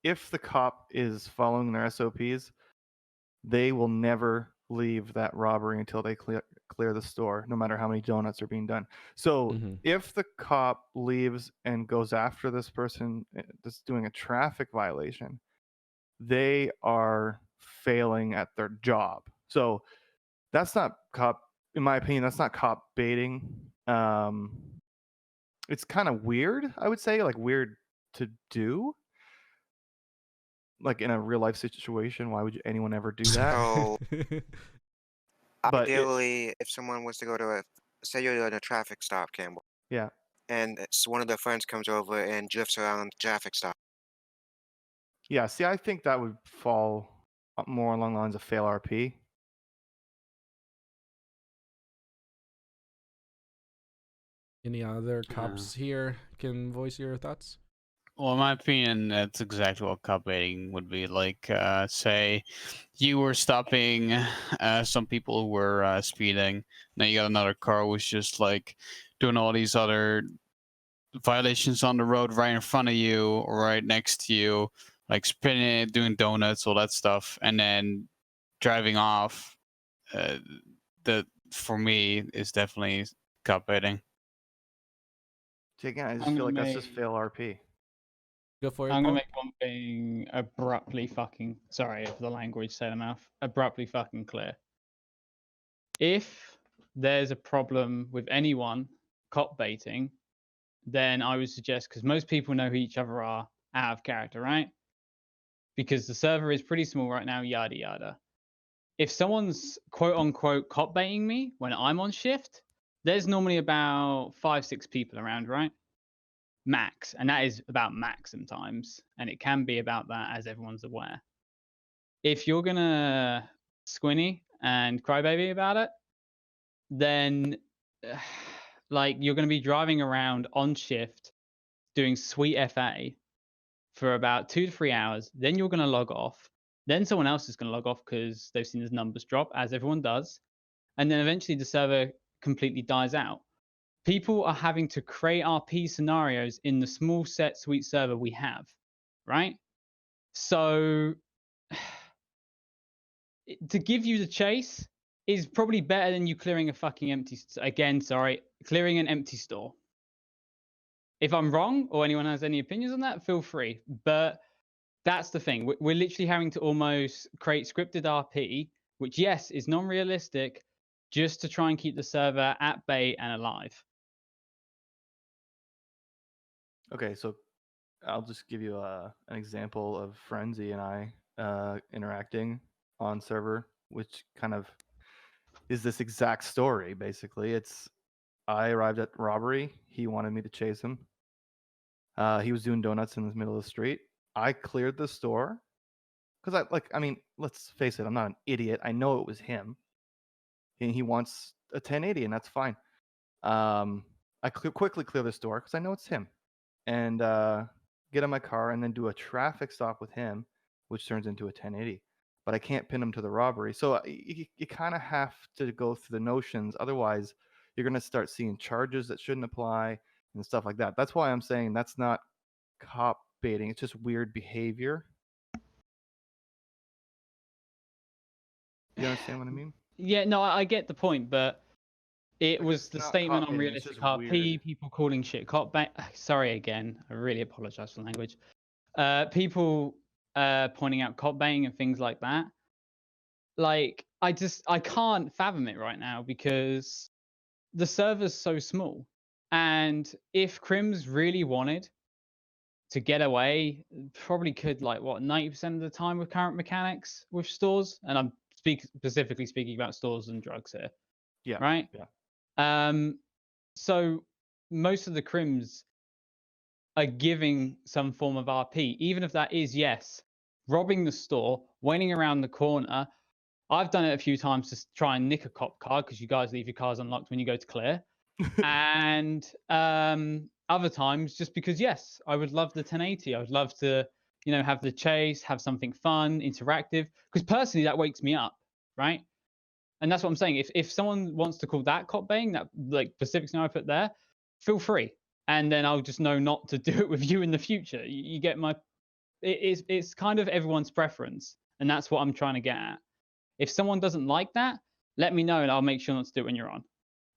if the cop is following their SOPs, they will never leave that robbery until they clear the store, no matter how many donuts are being done. So Mhm. if the cop leaves and goes after this person that's doing a traffic violation, they are failing at their job. So that's not cop, in my opinion, that's not cop baiting. It's kind of weird, I would say, like weird to do. Like in a real life situation, why would anyone ever do that? So But ideally, if someone was to go to say you're in a traffic stop, Campbell, yeah, and one of their friends comes over and drifts around the traffic stop. yeah. See, I think that would fall more along the lines of fail RP. Any other cops here can voice your thoughts? Well, in my opinion, that's exactly what cop baiting would be. Like, say you were stopping some people who were speeding. Now you got another car who was just like doing all these other violations on the road right in front of you or right next to you, like spinning, doing donuts, all that stuff, and then driving off. That for me is definitely cop baiting. See, again, I just I'm feel gonna like that's just make- fail RP. Go for it, I'm gonna Paul. make one thing abruptly fucking sorry if the language said enough. Abruptly fucking clear. If there's a problem with anyone cop baiting, then I would suggest, because most people know who each other are out of character, right? Because the server is pretty small right now, yada yada. If someone's quote unquote cop baiting me when I'm on shift, there's normally about 5-6 people around, right? Max, and that is about max sometimes, and it can be about that, as everyone's aware. If you're gonna squinny and crybaby about it, then like you're gonna be driving around on shift doing sweet FA for about 2 to 3 hours, then you're gonna log off, then someone else is gonna log off because they've seen his numbers drop, as everyone does, and then eventually the server completely dies out. People are having to create RP scenarios in the small set sweet server we have, right? So to give you the chase is probably better than you clearing a fucking empty, again, sorry, clearing an empty store. If I'm wrong or anyone has any opinions on that, feel free. But that's the thing. We're literally having to almost create scripted RP, which, yes, is non-realistic, just to try and keep the server at bay and alive. Okay, so I'll just give you an example of Frenzy and I interacting on server, which kind of is this exact story. Basically, it's I arrived at robbery. He wanted me to chase him. He was doing donuts in the middle of the street. I cleared the store because I mean, let's face it, I'm not an idiot. I know it was him. And he wants a 1080, and that's fine. I quickly clear the store because I know it's him, and get in my car and then do a traffic stop with him, which turns into a 1080. But I can't pin him to the robbery. So you kind of have to go through the notions. Otherwise, you're going to start seeing charges that shouldn't apply and stuff like that. That's why I'm saying that's not cop baiting. It's just weird behavior. You understand what I mean? Yeah, no, I get the point, but it Like, was it's the not statement cop on baiting, it's realistic just RP, weird. people calling shit cop bait. Sorry again, I really apologize for the language. People pointing out cop baiting and things like that. Like, I can't fathom it right now because the server's so small. And if Crims really wanted to get away, probably could, like, what, 90% of the time with current mechanics with stores? And I'm specifically speaking about stores and drugs here. Yeah. Right? Yeah. So most of the crims are giving some form of RP, even if that is, yes, robbing the store, waiting around the corner. I've done it a few times to try and nick a cop car because you guys leave your cars unlocked when you go to clear. And other times just because, yes, I would love the 1080. I would love to, have the chase, have something fun, interactive, because personally that wakes me up, right? And that's what I'm saying. If someone wants to call that cop baiting, that like specific scenario I put there, feel free. And then I'll just know not to do it with you in the future. You get my. It's kind of everyone's preference, and that's what I'm trying to get at. If someone doesn't like that, let me know and I'll make sure not to do it when you're on.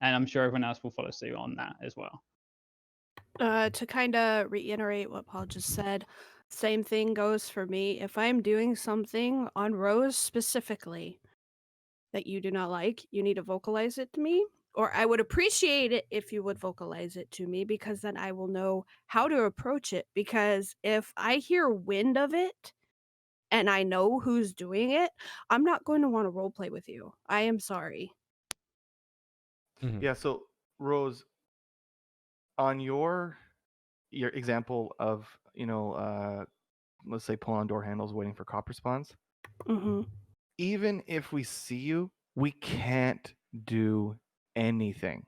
And I'm sure everyone else will follow suit on that as well. To kind of reiterate what Paul just said, same thing goes for me. If I'm doing something on Rose specifically that you do not like, you need to vocalize it to me. Or I would appreciate it if you would vocalize it to me, because then I will know how to approach it. Because if I hear wind of it and I know who's doing it, I'm not going to want to roleplay with you. I am sorry. Yeah, so Rose, on your example of, let's say pulling on door handles, waiting for cop response, Mm-hmm. even if we see you, we can't do anything.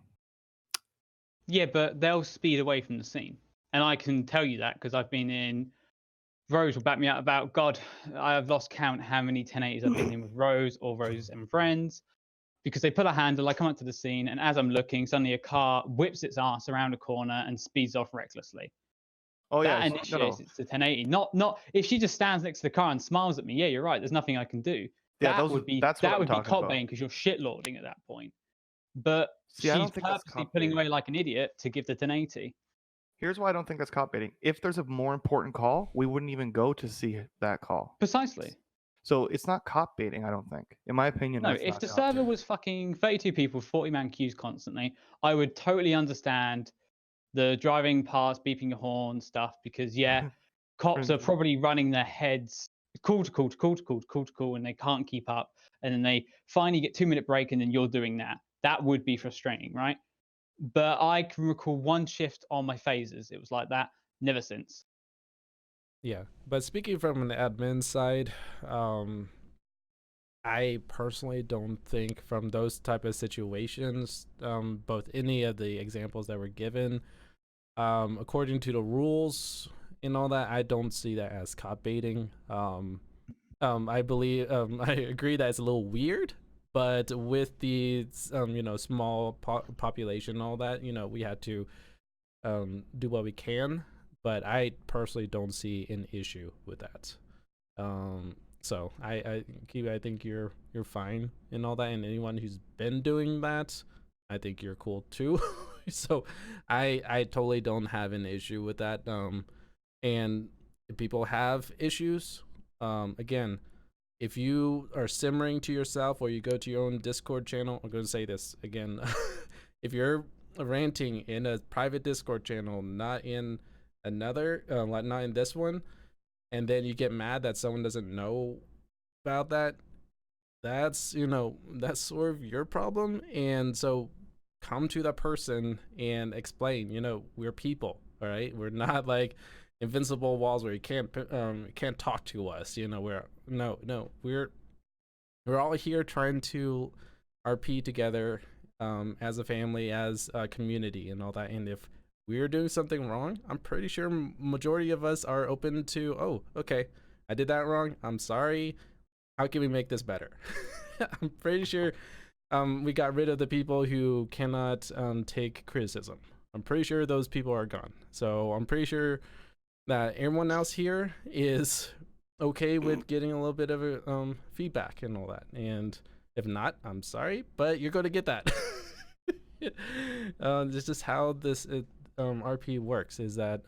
Yeah, but they'll speed away from the scene. And I can tell you that because I've been in. Rose will back me up about, God, I have lost count how many 1080s I've been in with Rose or Rose and friends, because they pull a handle, I come up to the scene, and as I'm looking, suddenly a car whips its ass around a corner and speeds off recklessly. Oh That yeah, initiates it's a 1080. Not if she just stands next to the car and smiles at me. Yeah, you're right. There's nothing I can do. Yeah, That would be that's what that I'm would be talking cop about. baiting because you're shitlording at that point. But See, I she's don't think that's purposely cop pulling baiting. away like an idiot to give the 1080. Here's why I don't think that's cop baiting. If there's a more important call, we wouldn't even go to see that call. Precisely. So it's not cop baiting, I don't think. In my opinion, No, that's if not the cop server baiting. was fucking 32 people, 40-man queues constantly, I would totally understand the driving past, beeping your horn stuff, because yeah, cops are probably running their heads call to call to call to call to call to call, and they can't keep up, and then they finally get 2-minute break, and then you're doing that. That would be frustrating, right? But I can recall one shift on my phases. It was like that. Never since. Yeah, but speaking from an admin side, I personally don't think from those type of situations, both any of the examples that were given, according to the rules and all that, I don't see that as cop baiting. I believe, I agree that it's a little weird, but with the, small population and all that, we had to do what we can, but I personally don't see an issue with that. So I think you're fine and all that, and anyone who's been doing that, I think you're cool too. So I totally don't have an issue with that. And if people have issues, again, if you are simmering to yourself or you go to your own Discord channel, I'm going to say this again. If you're ranting in a private Discord channel, not in another, not in this one, and then you get mad that someone doesn't know about that, that's that's sort of your problem. And so come to that person and explain, we're people, all right? We're not like invincible walls where you can't talk to us. We're all here trying to RP together, as a family, as a community and all that. And if we're doing something wrong, I'm pretty sure majority of us are open to, oh, okay, I did that wrong, I'm sorry, how can we make this better? I'm pretty sure we got rid of the people who cannot take criticism. I'm pretty sure those people are gone. So I'm pretty sure that everyone else here is okay with getting a little bit of a, feedback and all that. And if not, I'm sorry, but you're going to get that. This is just how this RP works, is that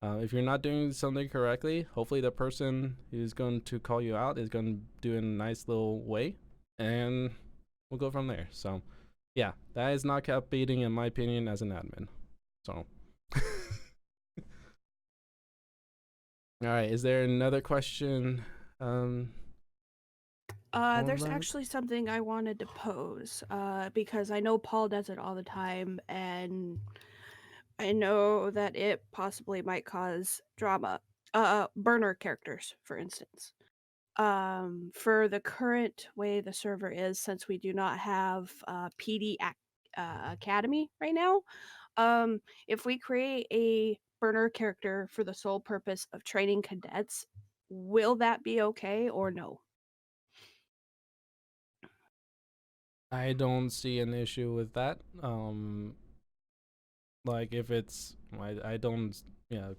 if you're not doing something correctly, hopefully the person who's going to call you out is going to do it in a nice little way, and we'll go from there. So yeah, that is not cap baiting in my opinion as an admin. So all right, is there another question? There's actually something I wanted to pose, because I know Paul does it all the time, and I know that it possibly might cause drama. Burner characters, for instance. For the current way the server is, since we do not have PD Academy right now, if we create a burner character for the sole purpose of training cadets, will that be okay or no? I don't see an issue with that. Like if it's, I don't,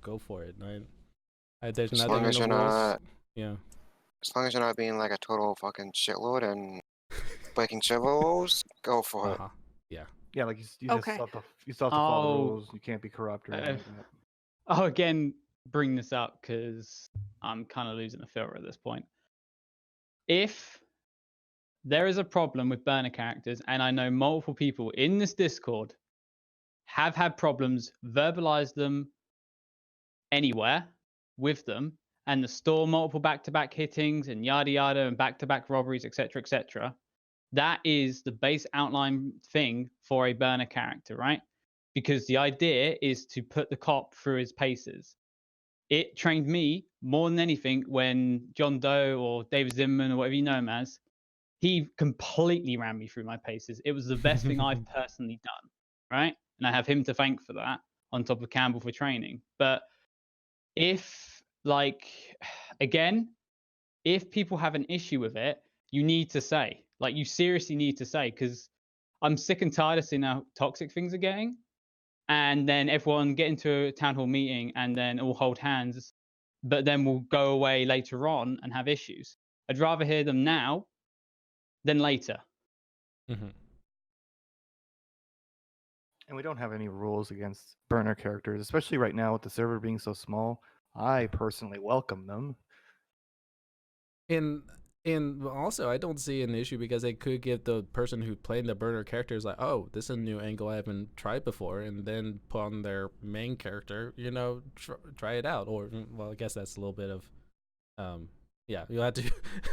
go for it. There's As nothing long in as the you're rules. not, Yeah. as long as you're not being like a total fucking shitload and breaking several rules, go for it. Yeah. Yeah, like you Okay. you still have to follow the Oh, rules. You can't be corrupt or anything like that. I'll again bring this up because I'm kind of losing the filter at this point. If there is a problem with burner characters, and I know multiple people in this Discord have had problems, verbalize them anywhere with them, and the store multiple back-to-back hittings and yada yada and back-to-back robberies, etc. That is the base outline thing for a burner character, right? Because the idea is to put the cop through his paces. It trained me more than anything when John Doe or David Zimmerman or whatever you know him as, he completely ran me through my paces. It was the best thing I've personally done, right? And I have him to thank for that, on top of Campbell for training. But if, like, again, if people have an issue with it, you need to say, like, you seriously need to say, because I'm sick and tired of seeing how toxic things are getting. And then everyone get into a town hall meeting and then all hold hands, but then we'll go away later on and have issues. I'd rather hear them now than later. Mm-hmm. And we don't have any rules against burner characters, especially right now with the server being so small. I personally welcome them. And also, I don't see an issue because they could give the person who played the burner characters like, oh, this is a new angle I haven't tried before, and then put on their main character, try it out. Or, well, I guess that's a little bit of, yeah, you'll have to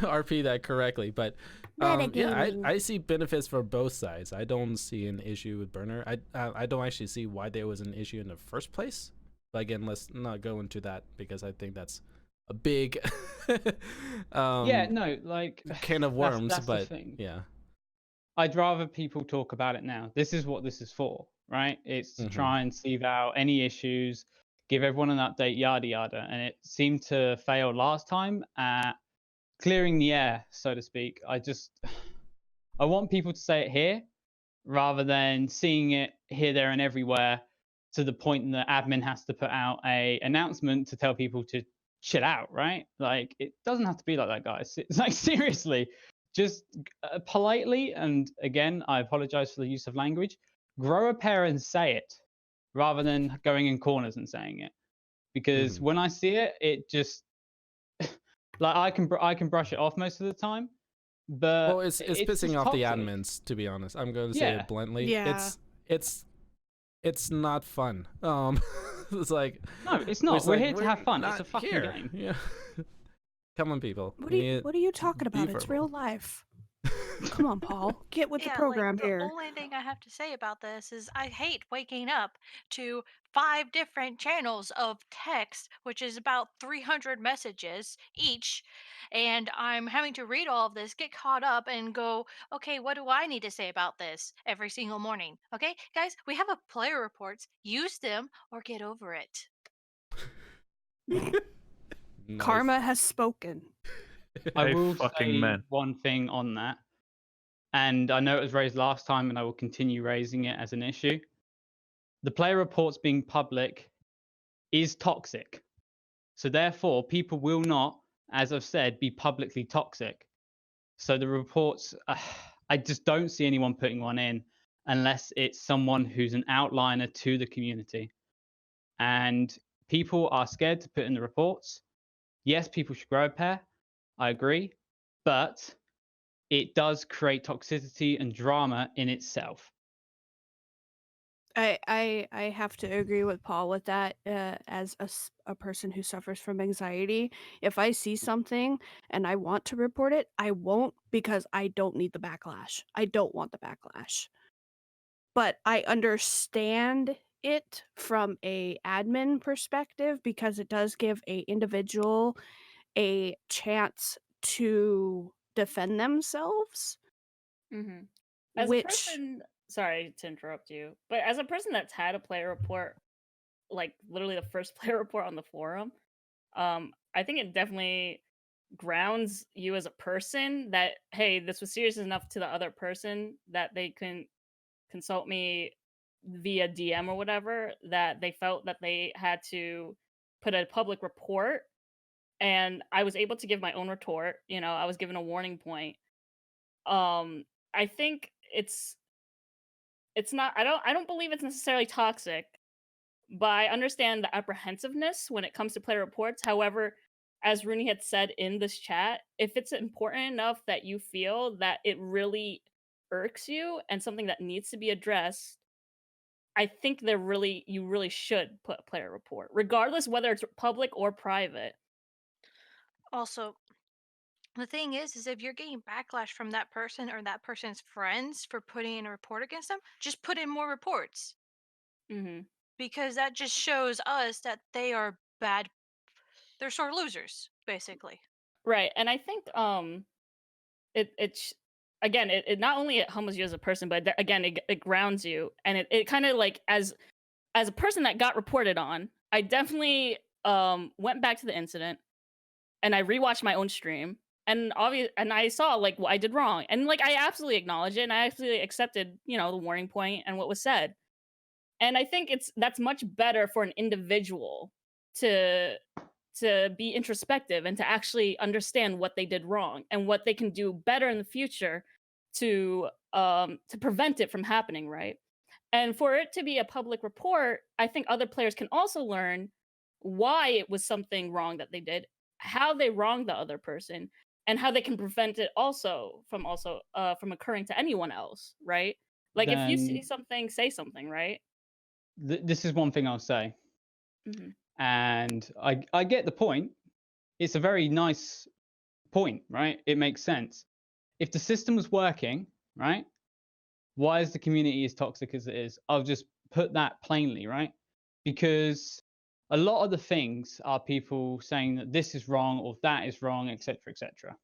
RP that correctly. But yeah, I see benefits for both sides. I don't see an issue with burner. I don't actually see why there was an issue in the first place. But again, let's not go into that because I think that's a big Yeah, no, like can of worms. that's But the thing. yeah, I'd rather people talk about it now. This is what this is for, right? It's to try and sieve out any issues, give everyone an update, yada yada. And it seemed to fail last time at clearing the air, so to speak. I want people to say it here rather than seeing it here, there, and everywhere to the point that admin has to put out a announcement to tell people to chill out, right? Like, it doesn't have to be like that, guys. It's like, seriously, just politely, and again, I apologize for the use of language, grow a pair and say it rather than going in corners and saying it. Because when I see it, it just, like, I can brush it off most of the time. But well, it's pissing off the toxic. admins, to be honest. I'm going to say it bluntly. Yeah. It's not fun. It's like, no, it's not. It's We're like, here to have fun. It's a not fucking here. game. Yeah. Come on, people. What are you talking about? It's real life. Come on, Paul. Get with the program the here. only thing I have to say about this is I hate waking up to 5 different channels of text, which is about 300 messages each, and I'm having to read all of this, get caught up, and go, okay, what do I need to say about this every single morning? Okay, guys, we have a player reports. Use them or get over it. Nice. Karma has spoken. I Hey, will fucking say men. one thing on that, and I know it was raised last time, and I will continue raising it as an issue. The player reports being public is toxic. So therefore, people will not, as I've said, be publicly toxic. So the reports, I just don't see anyone putting one in unless it's someone who's an outliner to the community. And people are scared to put in the reports. Yes, people should grow a pair. I agree. But it does create toxicity and drama in itself. I have to agree with Paul with that. As a person who suffers from anxiety, if I see something and I want to report it, I won't because I don't need the backlash. I don't want the backlash. But I understand it from a admin perspective because it does give a individual a chance to defend themselves. As Which a person, sorry to interrupt you, but as a person that's had a player report, like literally the first player report on the forum, I think it definitely grounds you as a person that, hey, this was serious enough to the other person that they can consult me via DM or whatever, that they felt that they had to put a public report. And I was able to give my own retort. I was given a warning point. I think it's not. I don't believe it's necessarily toxic, but I understand the apprehensiveness when it comes to player reports. However, as Rooney had said in this chat, if it's important enough that you feel that it really irks you and something that needs to be addressed, I think you really should put a player report, regardless whether it's public or private. Also, the thing is if you're getting backlash from that person or that person's friends for putting in a report against them, just put in more reports. Mm-hmm. Because that just shows us that they are bad. They're sore losers, basically. Right, and I think again, it not only it humbles you as a person, but again, it grounds you, and it kind of like as a person that got reported on, I definitely went back to the incident and I rewatched my own stream, and I saw like what I did wrong, and like I absolutely acknowledged it, and I absolutely accepted the warning point and what was said, and I think that's much better for an individual to be introspective and to actually understand what they did wrong and what they can do better in the future to prevent it from happening, right? And for it to be a public report, I think other players can also learn why it was something wrong that they did, how they wronged the other person, and how they can prevent it from occurring to anyone else, right? Like if you see Then something, say something, right? this is one thing I'll say, Mm-hmm. and I get the point. It's a very nice point, right? It makes sense. If the system was working, right, why is the community as toxic as it is? I'll just put that plainly, right? Because a lot of the things are people saying that this is wrong or that is wrong, etc., etc.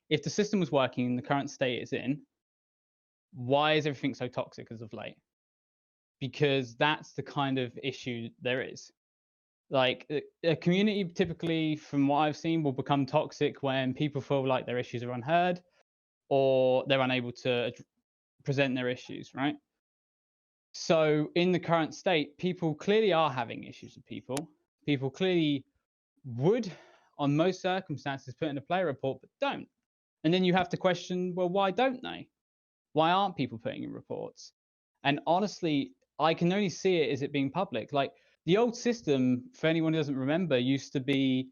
If the system was working in the current state it's in, why is everything so toxic as of late? Because that's the kind of issue there is. Like a community typically, from what I've seen, will become toxic when people feel like their issues are unheard or they're unable to present their issues, right? So in the current state, people clearly are having issues with people. People clearly would, on most circumstances, put in a player report, but don't. And then you have to question, well, why don't they? Why aren't people putting in reports? And honestly, I can only see it as it being public. Like the old system, for anyone who doesn't remember, used to be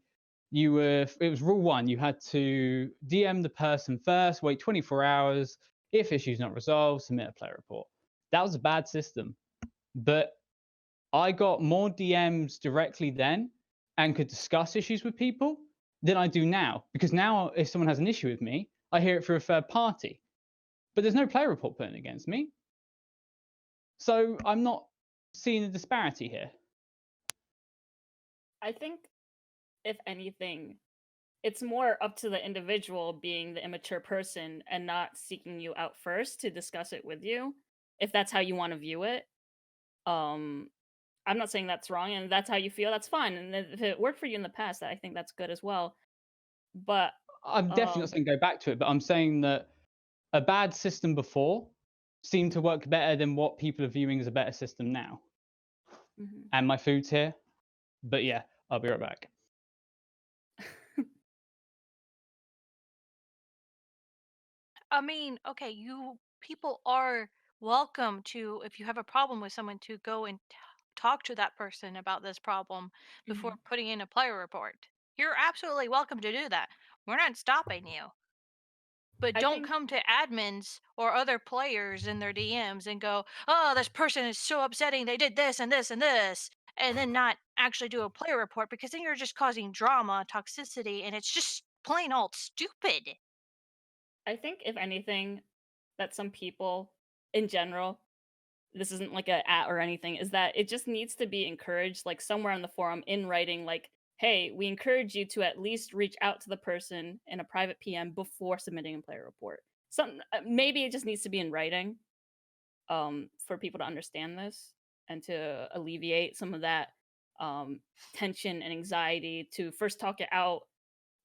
it was rule one, you had to DM the person first, wait 24 hours. If issue's not resolved, submit a player report. That was a bad system. But I got more DMs directly then and could discuss issues with people than I do now. Because now, if someone has an issue with me, I hear it through a third party. But there's no player report put in against me. So I'm not seeing a disparity here. I think, if anything, it's more up to the individual being the immature person and not seeking you out first to discuss it with you, if that's how you want to view it. I'm not saying that's wrong, and that's how you feel, that's fine. And if it worked for you in the past, I think that's good as well. But I'm definitely not saying go back to it, but I'm saying that a bad system before seemed to work better than what people are viewing as a better system now. Mhm. And my food's here. But yeah, I'll be right back. I mean, okay, people are welcome to, if you have a problem with someone, to go and talk to that person about this problem before Mhm. putting in a player report. You're absolutely welcome to do that. We're not stopping you. But I don't think come to admins or other players in their DMs and go, "Oh, this person is so upsetting. They did this and this and this," and then not actually do a player report, because then you're just causing drama, toxicity, and it's just plain old stupid. if anything, that some people in general, this isn't like a at or anything, is that it just needs to be encouraged, like somewhere on the forum in writing, like, hey, we encourage you to at least reach out to the person in a private PM before submitting a player report. Maybe it just needs to be in writing, for people to understand this and to alleviate some of that tension and anxiety, to first talk it out,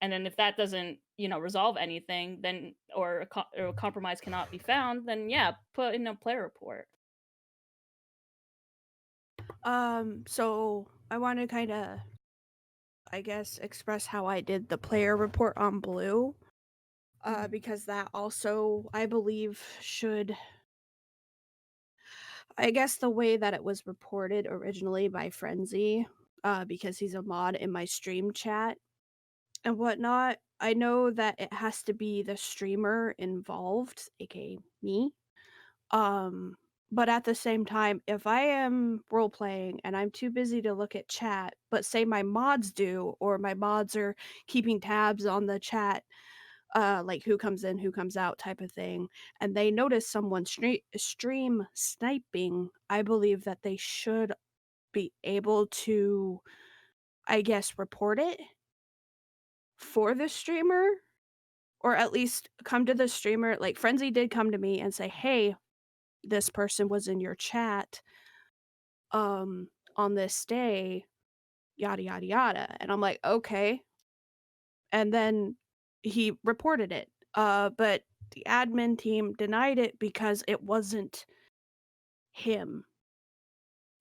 and then if that doesn't resolve anything, then or a compromise cannot be found, then yeah, put in a player report. So I want to kind of, I guess, express how I did the player report on Blue. because that also, I believe, should. I guess the way that it was reported originally by Frenzy, because he's a mod in my stream chat and whatnot, I know that it has to be the streamer involved, aka me. Um, but at the same time, if I am role playing and I'm too busy to look at chat, but say my mods do, or my mods are keeping tabs on the chat, like who comes in, who comes out type of thing, and they notice someone stream sniping, I believe that they should be able to, I guess, report it for the streamer, or at least come to the streamer. Like Frenzy did come to me and say, "Hey, this person was in your chat on this day, yada yada yada." And I'm like, "Okay." And then he reported it. But the admin team denied it because it wasn't him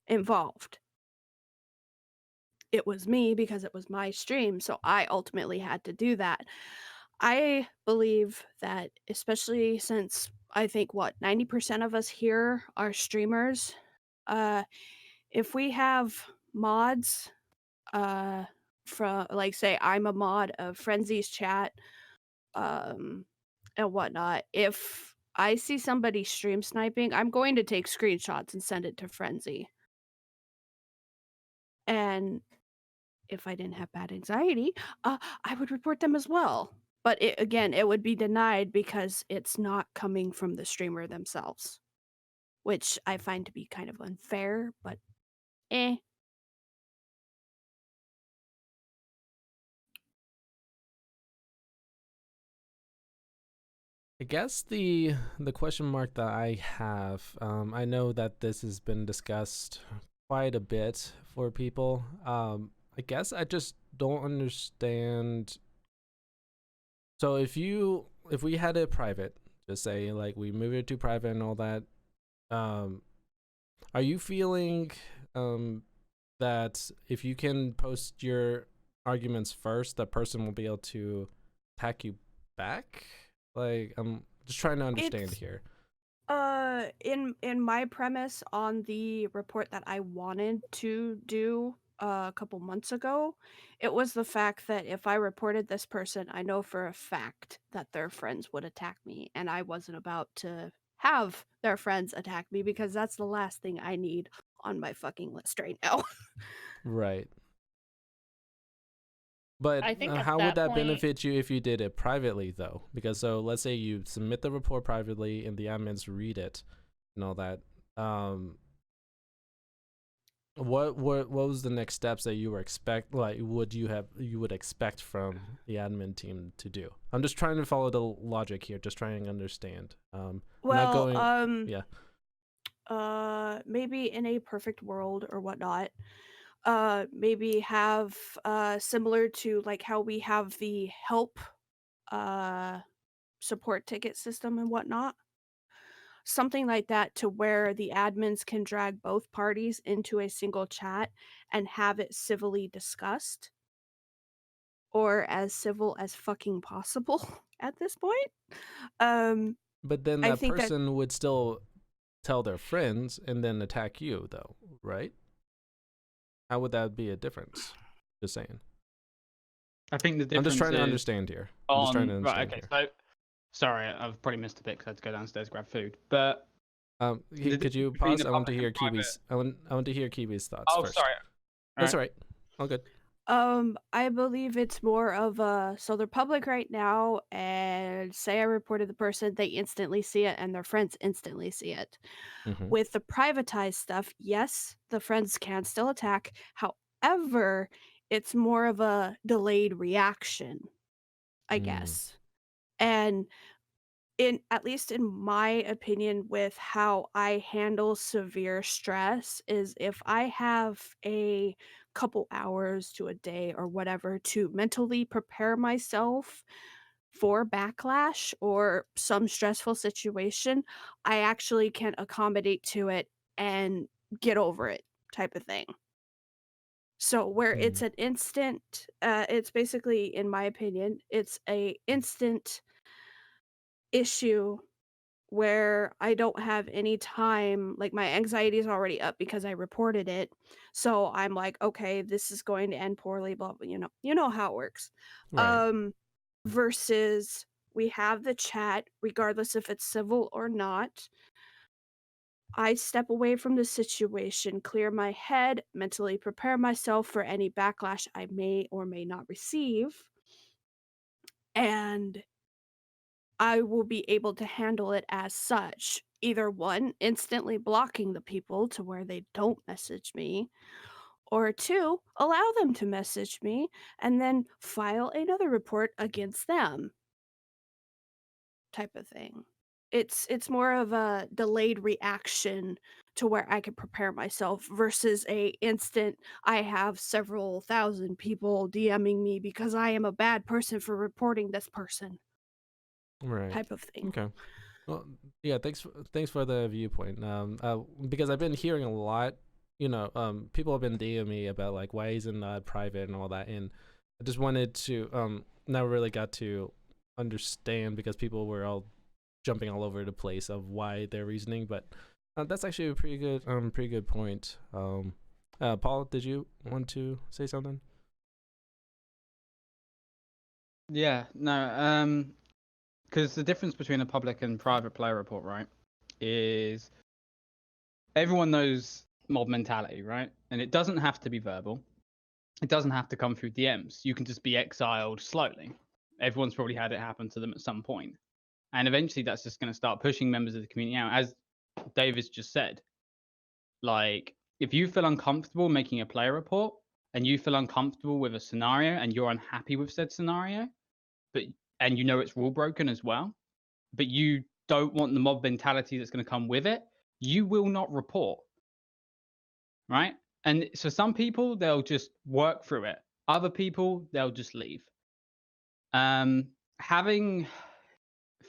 involved. It was me because it was my stream, so I ultimately had to do that. I believe that, especially since I think 90% of us here are streamers, uh if we have mods, from, like, say I'm a mod of Frenzy's chat, um and whatnot, if I see somebody stream sniping, I'm going to take screenshots and send it to Frenzy. And if I didn't have bad anxiety, I would report them as well. But again, it would be denied because it's not coming from the streamer themselves, which I find to be kind of unfair, but eh. I guess the question mark that I have, I know that this has been discussed quite a bit for people. I guess I just don't understand. So if we had it private, just say like we move it to private and all that, are you feeling that if you can post your arguments first, that person will be able to attack you back? Like, I'm just trying to understand It's here. in my premise on the report that I wanted to do a couple months ago, it was the fact that if I reported this person, I know for a fact that their friends would attack me, and I wasn't about to have their friends attack me because that's the last thing I need on my fucking list right now. Right. But I think at how would that that point, benefit you if you did it privately, though? Because so let's say you submit the report privately and the admins read it and all that. What was the next steps that you were you would expect from the admin team to do? I'm just trying to follow the logic here, just trying to understand. Not Well, going, yeah. maybe in a perfect world or whatnot, maybe have similar to like how we have the help uh support ticket system and whatnot, something like that, to where the admins can drag both parties into a single chat and have it civilly discussed, or as civil as fucking possible at this point. um But then I that think that person would still tell their friends and then attack you, though, right? How would that be a difference? Just saying. I think the I'm just difference trying to is understand here. I'm just trying to right. understand Okay, here. so sorry, I've probably missed a bit because I had to go downstairs grab food. But the Could you difference between pause? the I want to public hear and private. Kiwi's. I want to hear Kiwi's thoughts Oh, first. sorry. That's All all right. All good. I believe it's more of a, so they're public right now, and say I reported the person, they instantly see it and their friends instantly see it. Mm-hmm. With the privatized stuff, yes, the friends can still attack. However, it's more of a delayed reaction, I guess. And in, at least in my opinion, with how I handle severe stress, is if I have a couple hours to a day or whatever to mentally prepare myself for backlash or some stressful situation, I actually can accommodate to it and get over it, type of thing. So where it's Mm. an instant, it's basically, in my opinion, it's a instant issue where I don't have any time, like my anxiety is already up because I reported it. So I'm like, okay, this is going to end poorly, blah blah, you know how it works. Right. Um versus we have the chat regardless if it's civil or not. I step away from the situation, clear my head, mentally prepare myself for any backlash I may or may not receive, and I will be able to handle it as such. Either one, instantly blocking the people to where they don't message me, or two, allow them to message me and then file another report against them type of thing. It's more of a delayed reaction to where I can prepare myself versus a instant I have several thousand people DMing me because I am a bad person for reporting this person Right. type of thing. Okay. Well, yeah. Thanks for the viewpoint. Because I've been hearing a lot. People have been DMing me about like why isn't that private and all that, and I just wanted to never really got to understand because people were all jumping all over the place of why their reasoning, but that's actually a pretty good point. Paul, did you want to say something? Yeah, no, because the difference between a public and private player report, right, is everyone knows mob mentality, right? And it doesn't have to be verbal. It doesn't have to come through DMs. You can just be exiled slowly. Everyone's probably had it happen to them at some point. And eventually that's just going to start pushing members of the community out. As Davis just said, like, if you feel uncomfortable making a player report and you feel uncomfortable with a scenario and you're unhappy with said scenario, and you know it's rule broken as well, but you don't want the mob mentality that's going to come with it, you will not report, right? And so some people, they'll just work through it. Other people, they'll just leave. Having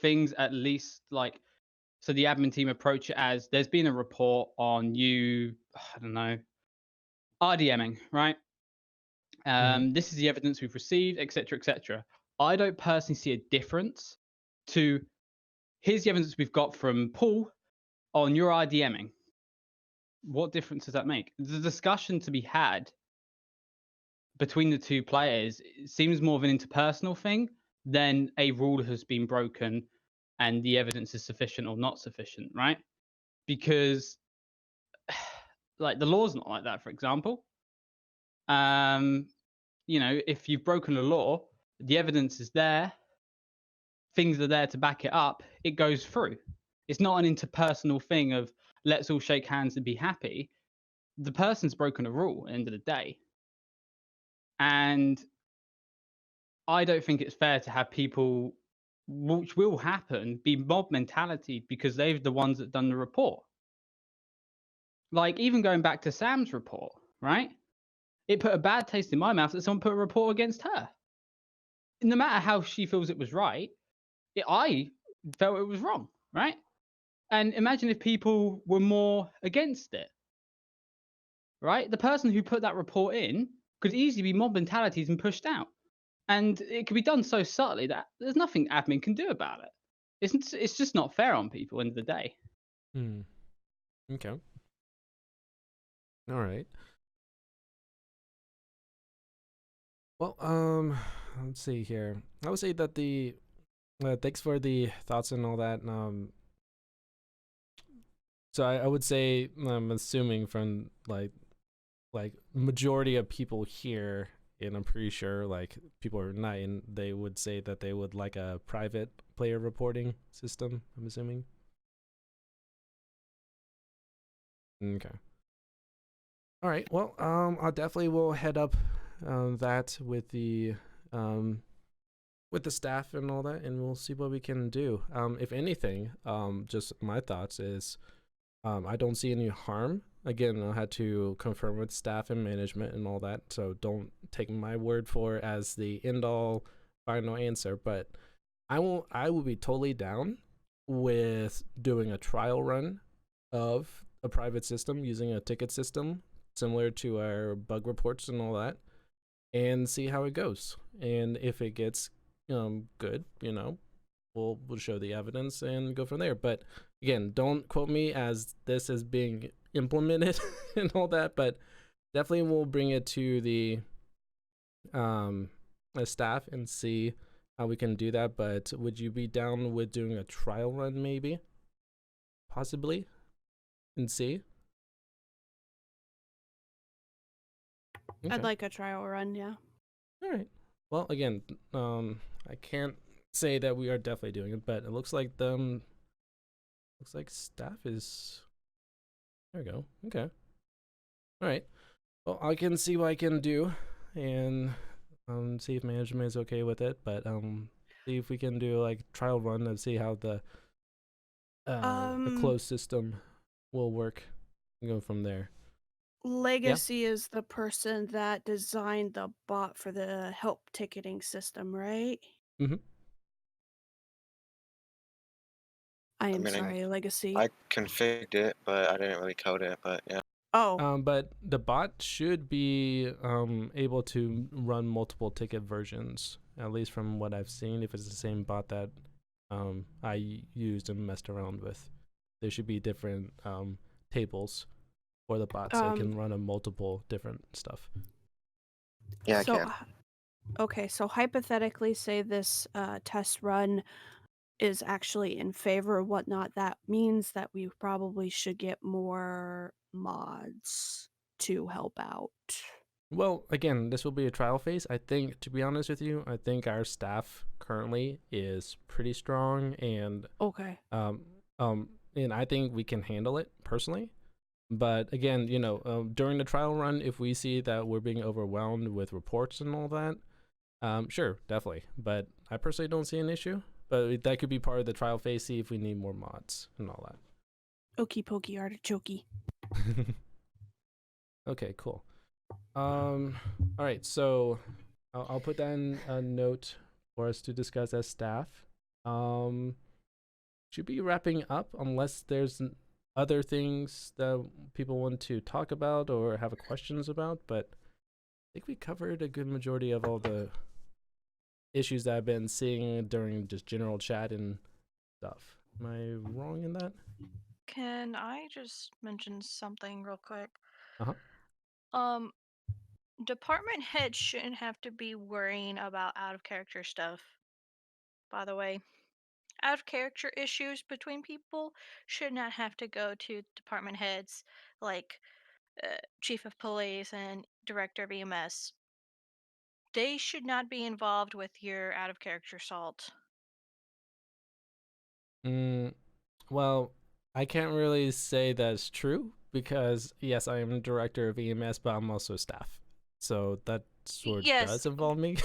things at least like, so the admin team approach it as there's been a report on you, I don't know, RDMing, right? This is the evidence we've received, etc., etc. I don't personally see a difference to here's the evidence we've got from Paul on your RDMing. What difference does that make? The discussion to be had between the two players seems more of an interpersonal thing than a rule has been broken and the evidence is sufficient or not sufficient, right? Because like the law's not like that, for example. If you've broken a law, the evidence is there, things are there to back it up, it goes through. It's not an interpersonal thing of let's all shake hands and be happy. The person's broken a rule at the end of the day. And I don't think it's fair to have people, which will happen, be mob mentality because they're the ones that done the report. Like even going back to Sam's report, right? It put a bad taste in my mouth that someone put a report against her. No matter how she feels it was right, I felt it was wrong, right? And imagine if people were more against it, right? The person who put that report in could easily be mob mentalities and pushed out. And it can be done so subtly that there's nothing admin can do about it. It's just not fair on people end of the day. Okay. All right. Well, let's see here. I would say that thanks for the thoughts and all that. So I would say I'm assuming from like majority of people here, and I'm pretty sure like people are not, and they would say that they would like a private player reporting system. I'm assuming. Okay. All right. Well, I definitely will head up that with the staff and all that, and we'll see what we can do. If anything, just my thoughts is, I don't see any harm. Again, I had to confirm with staff and management and all that, so don't take my word for it as the end all final answer. But I will be totally down with doing a trial run of a private system using a ticket system similar to our bug reports and all that, and see how it goes. And if it gets good, we'll show the evidence and go from there. But again, don't quote me as this is being implemented and all that, but definitely we'll bring it to the staff and see how we can do that. But would you be down with doing a trial run, maybe, possibly, and see? Okay. I'd like a trial run, yeah. All right. Well, again, I can't say that we are definitely doing it, but it looks like staff is. There we go. Okay. All right. Well, I can see what I can do, and see if management is okay with it. But see if we can do like trial run and see how the closed system will work, and go from there. Legacy is the person that designed the bot for the help ticketing system, right? Mm-hmm. I am mean, sorry, Legacy. I configured it, but I didn't really code it. But yeah. Oh, But the bot should be able to run multiple ticket versions, at least from what I've seen. If it's the same bot that I used and messed around with, there should be different tables for the bot, so it can run on multiple different stuff. Yeah, I can. Okay, so hypothetically, say this test run is actually in favor of whatnot. That means that we probably should get more mods to help out. Well, again, this will be a trial phase. I think, to be honest with you, I think our staff currently is pretty strong, and Okay. and I think we can handle it personally. But again, during the trial run, if we see that we're being overwhelmed with reports and all that, sure, definitely. But I personally don't see an issue. But that could be part of the trial phase. See if we need more mods and all that. Okie pokey artichokey. Okay, cool. All right, so I'll put that in a note for us to discuss as staff. Should be wrapping up unless there's other things that people want to talk about or have questions about, but I think we covered a good majority of all the issues that I've been seeing during just general chat and stuff. Am I wrong in that? Can I just mention something real quick? Uh-huh. Department heads shouldn't have to be worrying about out of character stuff. By the way, out of character issues between people should not have to go to department heads like chief of police and director of EMS. They should not be involved with your out of character assault. Well, I can't really say that's true because yes, I am director of EMS, but I'm also staff, so that sort Yes, does involve me.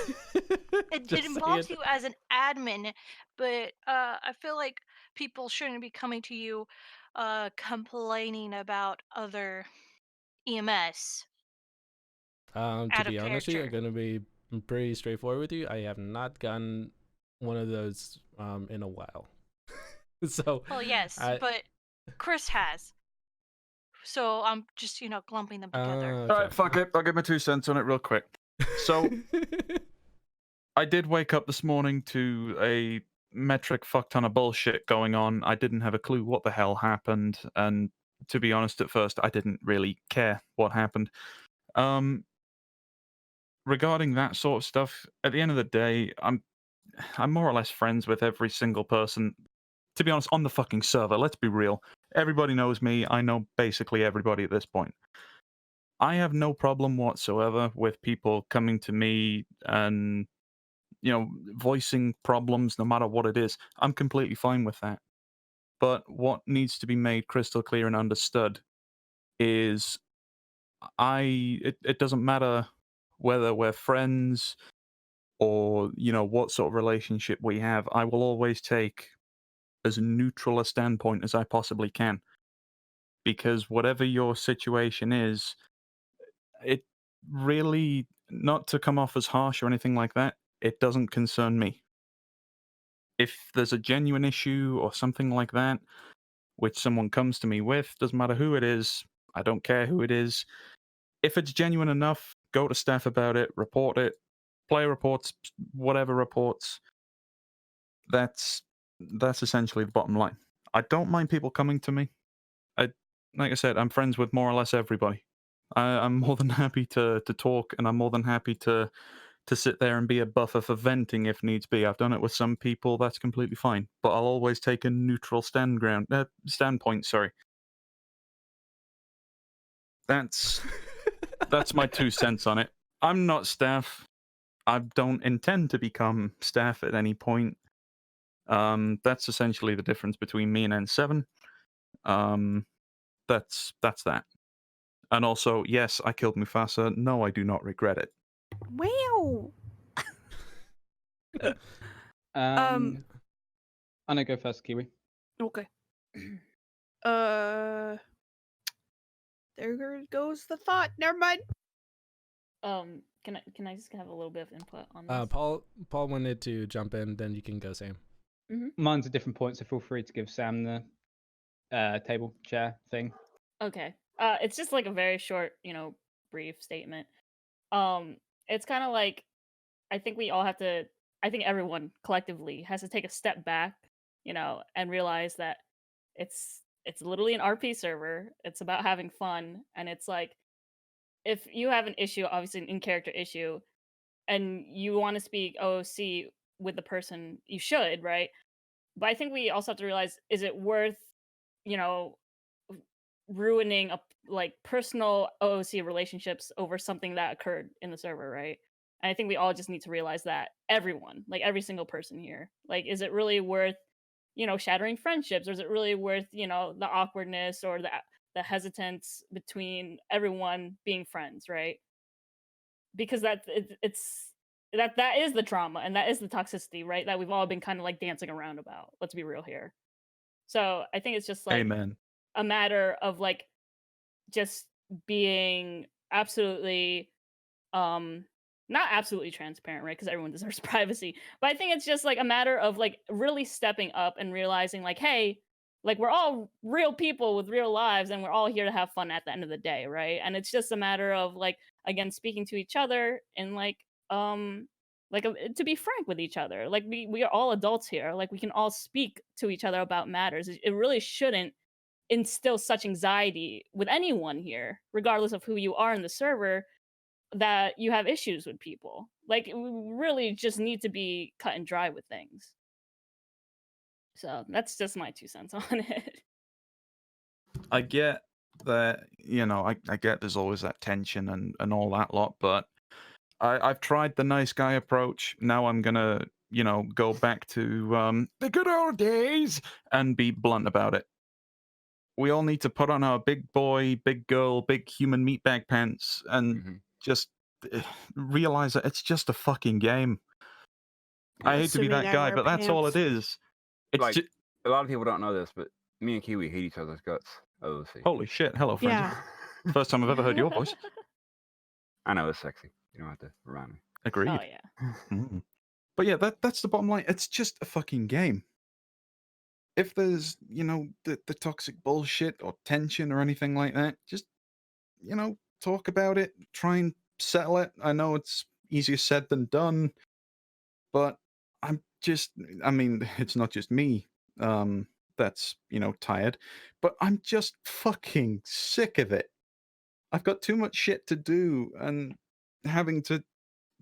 it involves you as an admin, but I feel like people shouldn't be coming to you complaining about other EMS To out be of honest with you, I'm character. gonna be pretty straightforward with you. I have not gotten one of those in a while. So Well, yes, I but Chris has. So I'm just, clumping them together. All right, fuck it. I'll give my 2 cents on it real quick. So I did wake up this morning to a metric fuck ton of bullshit going on. I didn't have a clue what the hell happened, and to be honest, at first I didn't really care what happened. Regarding that sort of stuff, at the end of the day, I'm more or less friends with every single person. To be honest, on the fucking server, let's be real. Everybody knows me. I know basically everybody at this point. I have no problem whatsoever with people coming to me and, voicing problems no matter what it is. I'm completely fine with that. But what needs to be made crystal clear and understood is it doesn't matter whether we're friends or, what sort of relationship we have. I will always take as neutral a standpoint as I possibly can. Because whatever your situation is, it really, not to come off as harsh or anything like that, it doesn't concern me. If there's a genuine issue or something like that, which someone comes to me with, doesn't matter who it is, I don't care who it is. If it's genuine enough, go to staff about it, report it, player reports, whatever reports. That's that's essentially the bottom line. I don't mind people coming to me. Like I said, I'm friends with more or less everybody. I'm more than happy to talk, and I'm more than happy to sit there and be a buffer for venting if needs be. I've done it with some people. That's completely fine. But I'll always take a neutral standpoint. Sorry. That's my 2 cents on it. I'm not staff. I don't intend to become staff at any point. That's essentially the difference between me and N7. That's that. And also, yes, I killed Mufasa. No, I do not regret it. Wow. I'm gonna go first, Kiwi. Okay. There goes the thought. Never mind. Can I just have a little bit of input on this? Paul wanted to jump in, then you can go, Sam. Mine's a different point, so feel free to give Sam the table chair thing. Okay. It's just like a very short, brief statement. It's kind of like I think we all have to. I think everyone collectively has to take a step back, and realize that it's literally an RP server. It's about having fun, and it's like if you have an issue, obviously an in-character issue, and you want to speak OOC with the person, you should, right? But I think we also have to realize: is it worth, ruining like personal OOC relationships over something that occurred in the server, right? And I think we all just need to realize that everyone, like every single person here, like, is it really worth, shattering friendships, or is it really worth, the awkwardness or the hesitance between everyone being friends, right? Because that is the trauma and that is the toxicity, right? That we've all been kind of like dancing around about. Let's be real here. So I think it's just like Amen. a matter of like just being absolutely not absolutely transparent, right? Because everyone deserves privacy. But I think it's just like a matter of like really stepping up and realizing like, hey, like we're all real people with real lives and we're all here to have fun at the end of the day, right? And it's just a matter of like, again, speaking to each other and to be frank with each other. Like we are all adults here. Like we can all speak to each other about matters. It really shouldn't instill such anxiety with anyone here, regardless of who you are in the server, that you have issues with people. Like, we really just need to be cut and dry with things. So that's just my 2 cents on it. I get that, I get there's always that tension and all that lot, but I've tried the nice guy approach. Now I'm gonna, go back to the good old days and be blunt about it. We all need to put on our big boy, big girl, big human meatbag pants and just realize that it's just a fucking game. I hate to be Assuming that I guy, wear but that's all it pants. is. It's Like, just, a lot of people don't know this, but me and Kiwi hate each other's guts. OOC. holy shit. Hello, friend. Yeah. First time I've ever heard your voice. I know it's sexy. You don't have to remind me. Agreed. Oh yeah. But yeah, that's the bottom line. It's just a fucking game. If there's, the toxic bullshit or tension or anything like that, just, talk about it, try and settle it. I know it's easier said than done, but it's not just me that's, tired, but I'm just fucking sick of it. I've got too much shit to do, and having to,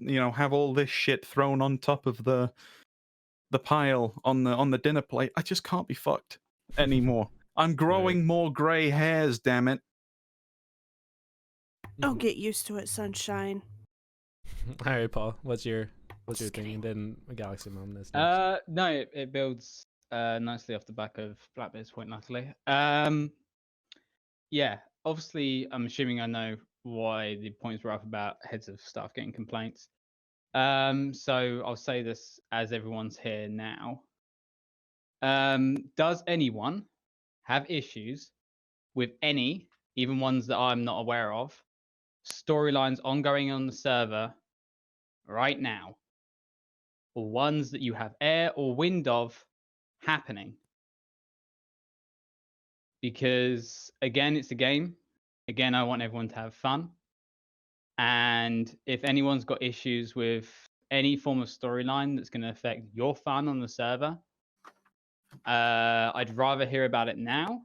have all this shit thrown on top of the pile on the dinner plate. I just can't be fucked anymore. I'm growing more gray hairs, damn it. Oh, get used to it, sunshine. All right, Paul, what's your thing? And then Galaxy Mom is next. No, it builds nicely off the back of Blackbeard's point, Natalie. Yeah, obviously, I'm assuming I know why the points were up about heads of staff getting complaints. So I'll say this as everyone's here now. Does anyone have issues with any, even ones that I'm not aware of, storylines ongoing on the server right now, or ones that you have air or wind of happening? Because again, it's a game. Again, I want everyone to have fun. And if anyone's got issues with any form of storyline that's going to affect your fun on the server, I'd rather hear about it now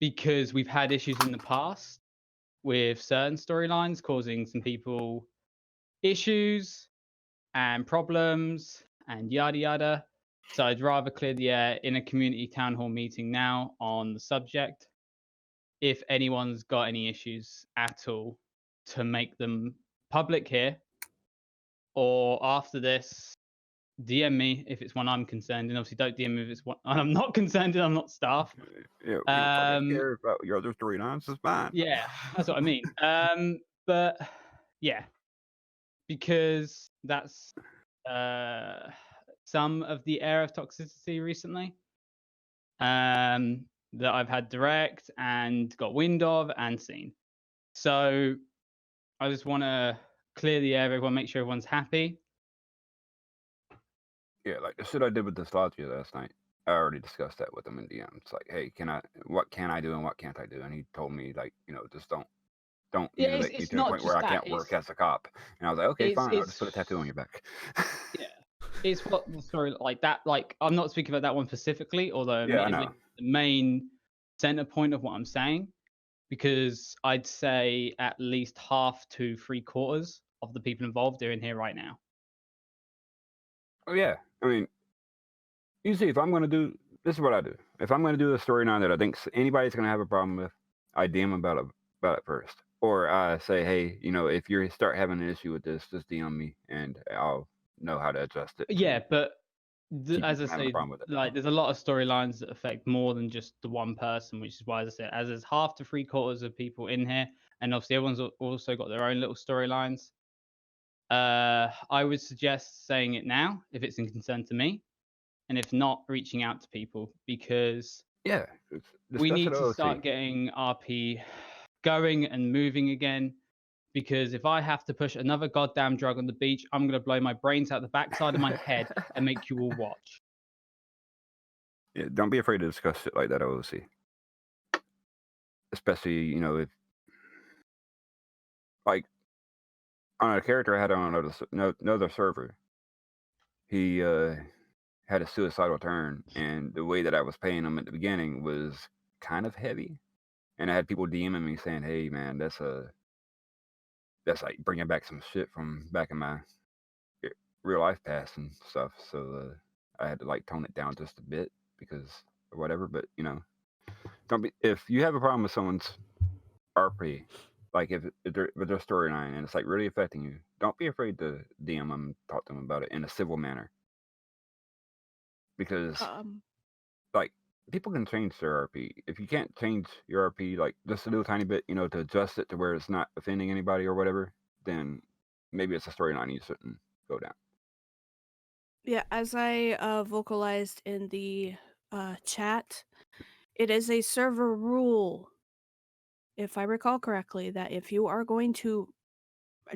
because we've had issues in the past with certain storylines causing some people issues and problems and yada yada. So I'd rather clear the air in a community town hall meeting now on the subject. If anyone's got any issues at all, to make them public here, or after this, DM me if it's one I'm concerned in. Obviously, don't DM me if it's one I'm not concerned in. I'm not staff. Yeah, we don't fucking care about your other storylines. It's fine. Yeah, that's what I mean. But yeah, because that's some of the air of toxicity recently that I've had direct and got wind of and seen. So I just want to clear the air, everyone, make sure everyone's happy. Yeah, like the shit I did with the Slatia last night. I already discussed that with him in DM. It's like, hey, what can I do and what can't I do? And he told me, like, just don't Yeah, mutilate me it's to the not point where just I that. can't work as a cop. And I was like, okay, fine, I'll it's- just put a tattoo on your back. Yeah, it's what sorry, like that. Like I'm not speaking about that one specifically, although Yeah, I admittedly know. the main center point of what I'm saying, because I'd say at least half to 3/4 of the people involved are in here right now. Oh yeah, I mean, you see, if I'm gonna do this is what I do. If I'm gonna do a storyline that I think anybody's gonna have a problem with, I DM about it first, or I say, hey, if you start having an issue with this, just DM me and I'll know how to adjust it. Yeah, but keep as I you from having a say, problem with it. like there's a lot of storylines that affect more than just the one person, which is why, as I said, as there's half to 3/4 of people in here, and obviously everyone's also got their own little storylines. I would suggest saying it now if it's in concern to me, and if not, reaching out to people, because Yeah, we need to OOC. start getting RP going and moving again. Because if I have to push another goddamn drug on the beach, I'm gonna blow my brains out the backside of my head and make you all watch. Yeah, don't be afraid to discuss shit like that, OOC. Especially, if like on a character I had on another server, he had a suicidal turn, and the way that I was paying him at the beginning was kind of heavy, and I had people DMing me saying, "Hey, man, that's like bringing back some shit from back in my real life past and stuff." So I had to like tone it down just a bit because or whatever. But don't be if you have a problem with someone's RP, like if they're with their storyline and it's like really affecting you, don't be afraid to DM them and talk to them about it in a civil manner. Because like people can change their RP. If you can't change your RP like just a little tiny bit, to adjust it to where it's not offending anybody or whatever, then maybe it's a storyline you shouldn't go down. Yeah, as I vocalized in the chat, it is a server rule, if I recall correctly, that if you are going to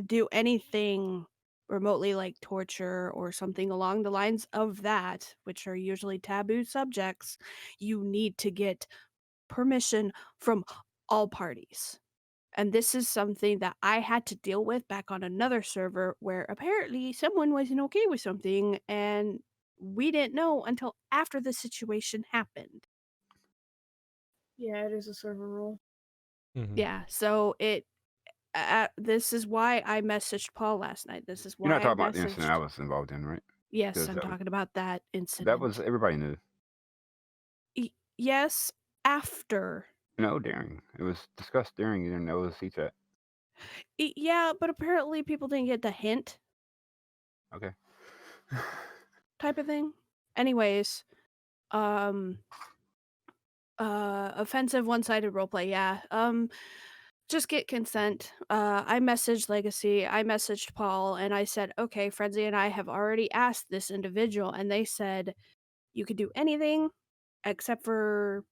do anything remotely like torture or something along the lines of that, which are usually taboo subjects, you need to get permission from all parties. And this is something that I had to deal with back on another server where apparently someone wasn't okay with something and we didn't know until after the situation happened. Yeah, it is a server rule. Mhm. Yeah, so this is why I messaged Paul last night. This is why You're not I talking about the incident I messaged. was involved in, right? Yes, 'Cause I'm that was- talking about that incident. That was everybody knew. Yes, after. No, during. It was discussed during in the OOC chat. Yeah, but apparently people didn't get the hint Okay. type of thing. Anyways, offensive one-sided roleplay, yeah. Just get consent. I messaged Legacy, I messaged Paul, and I said, okay, Frenzy and I have already asked this individual, and they said you could do anything except for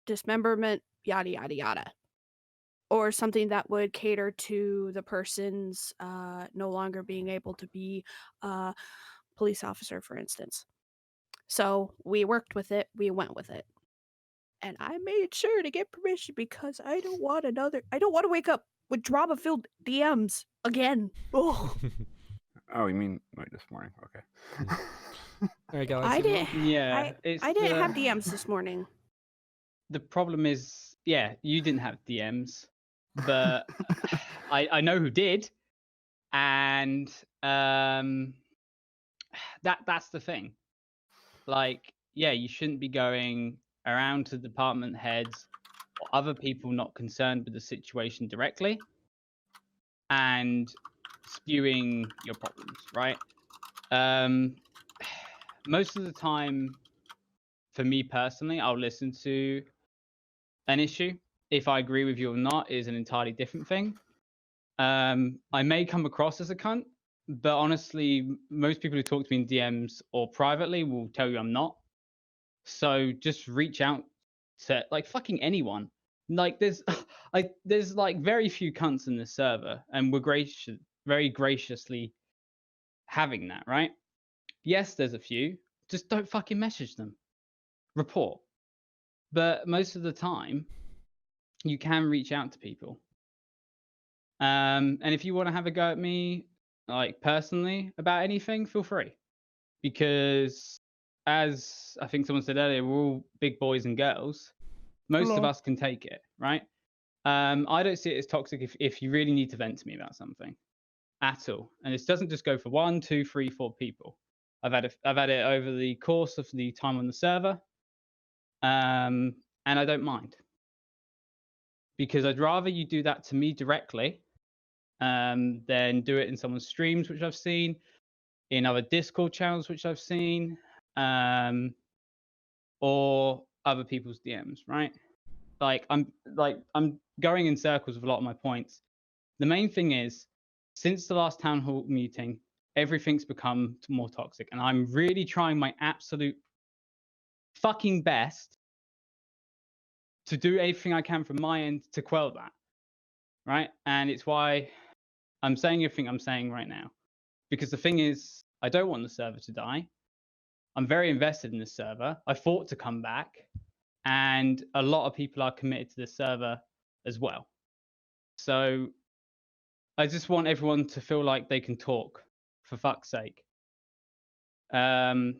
dismemberment, yada yada yada. Or something that would cater to the person's no longer being able to be a police officer, for instance. So we worked with it, we went with it. And I made sure to get permission because I don't want to wake up with drama-filled DMs again. Oh. Oh, you mean like this morning? Okay. All right, I Galaxy. didn't. Yeah, I didn't have DMs this morning. The problem is, yeah, you didn't have DMs, but I know who did, and that's the thing. Like, yeah, you shouldn't be going around to department heads or other people not concerned with the situation directly and spewing your problems, right? Most of the time, for me personally, I'll listen to an issue. If I agree with you or not is an entirely different thing. I may come across as a cunt, but honestly, most people who talk to me in DMs or privately will tell you I'm not. So just reach out to like fucking anyone. Like there's like very few cunts in this server, and we're very graciously having that, right? Yes, there's a few. Just don't fucking message them. Report. But most of the time, you can reach out to people. And if you want to have a go at me, like personally, about anything, feel free. Because as I think someone said earlier, we're all big boys and girls. Most of Hello. us can take it, right? I don't see it as toxic if you really need to vent to me about something at all. And this doesn't just go for 1, 2, 3, 4 people. I've had it over the course of the time on the server, and I don't mind, because I'd rather you do that to me directly than do it in someone's streams, which I've seen, in other Discord channels, which I've seen, or other people's DMs, right? I'm going in circles with a lot of my points. The main thing is, since the last town hall meeting, everything's become more toxic, and I'm really trying my absolute fucking best to do everything I can from my end to quell that, right? And it's why I'm saying everything I'm saying right now, because the thing is, I don't want the server to die. I'm very invested in this server. I fought to come back, and a lot of people are committed to this server as well. So I just want everyone to feel like they can talk, for fuck's sake. And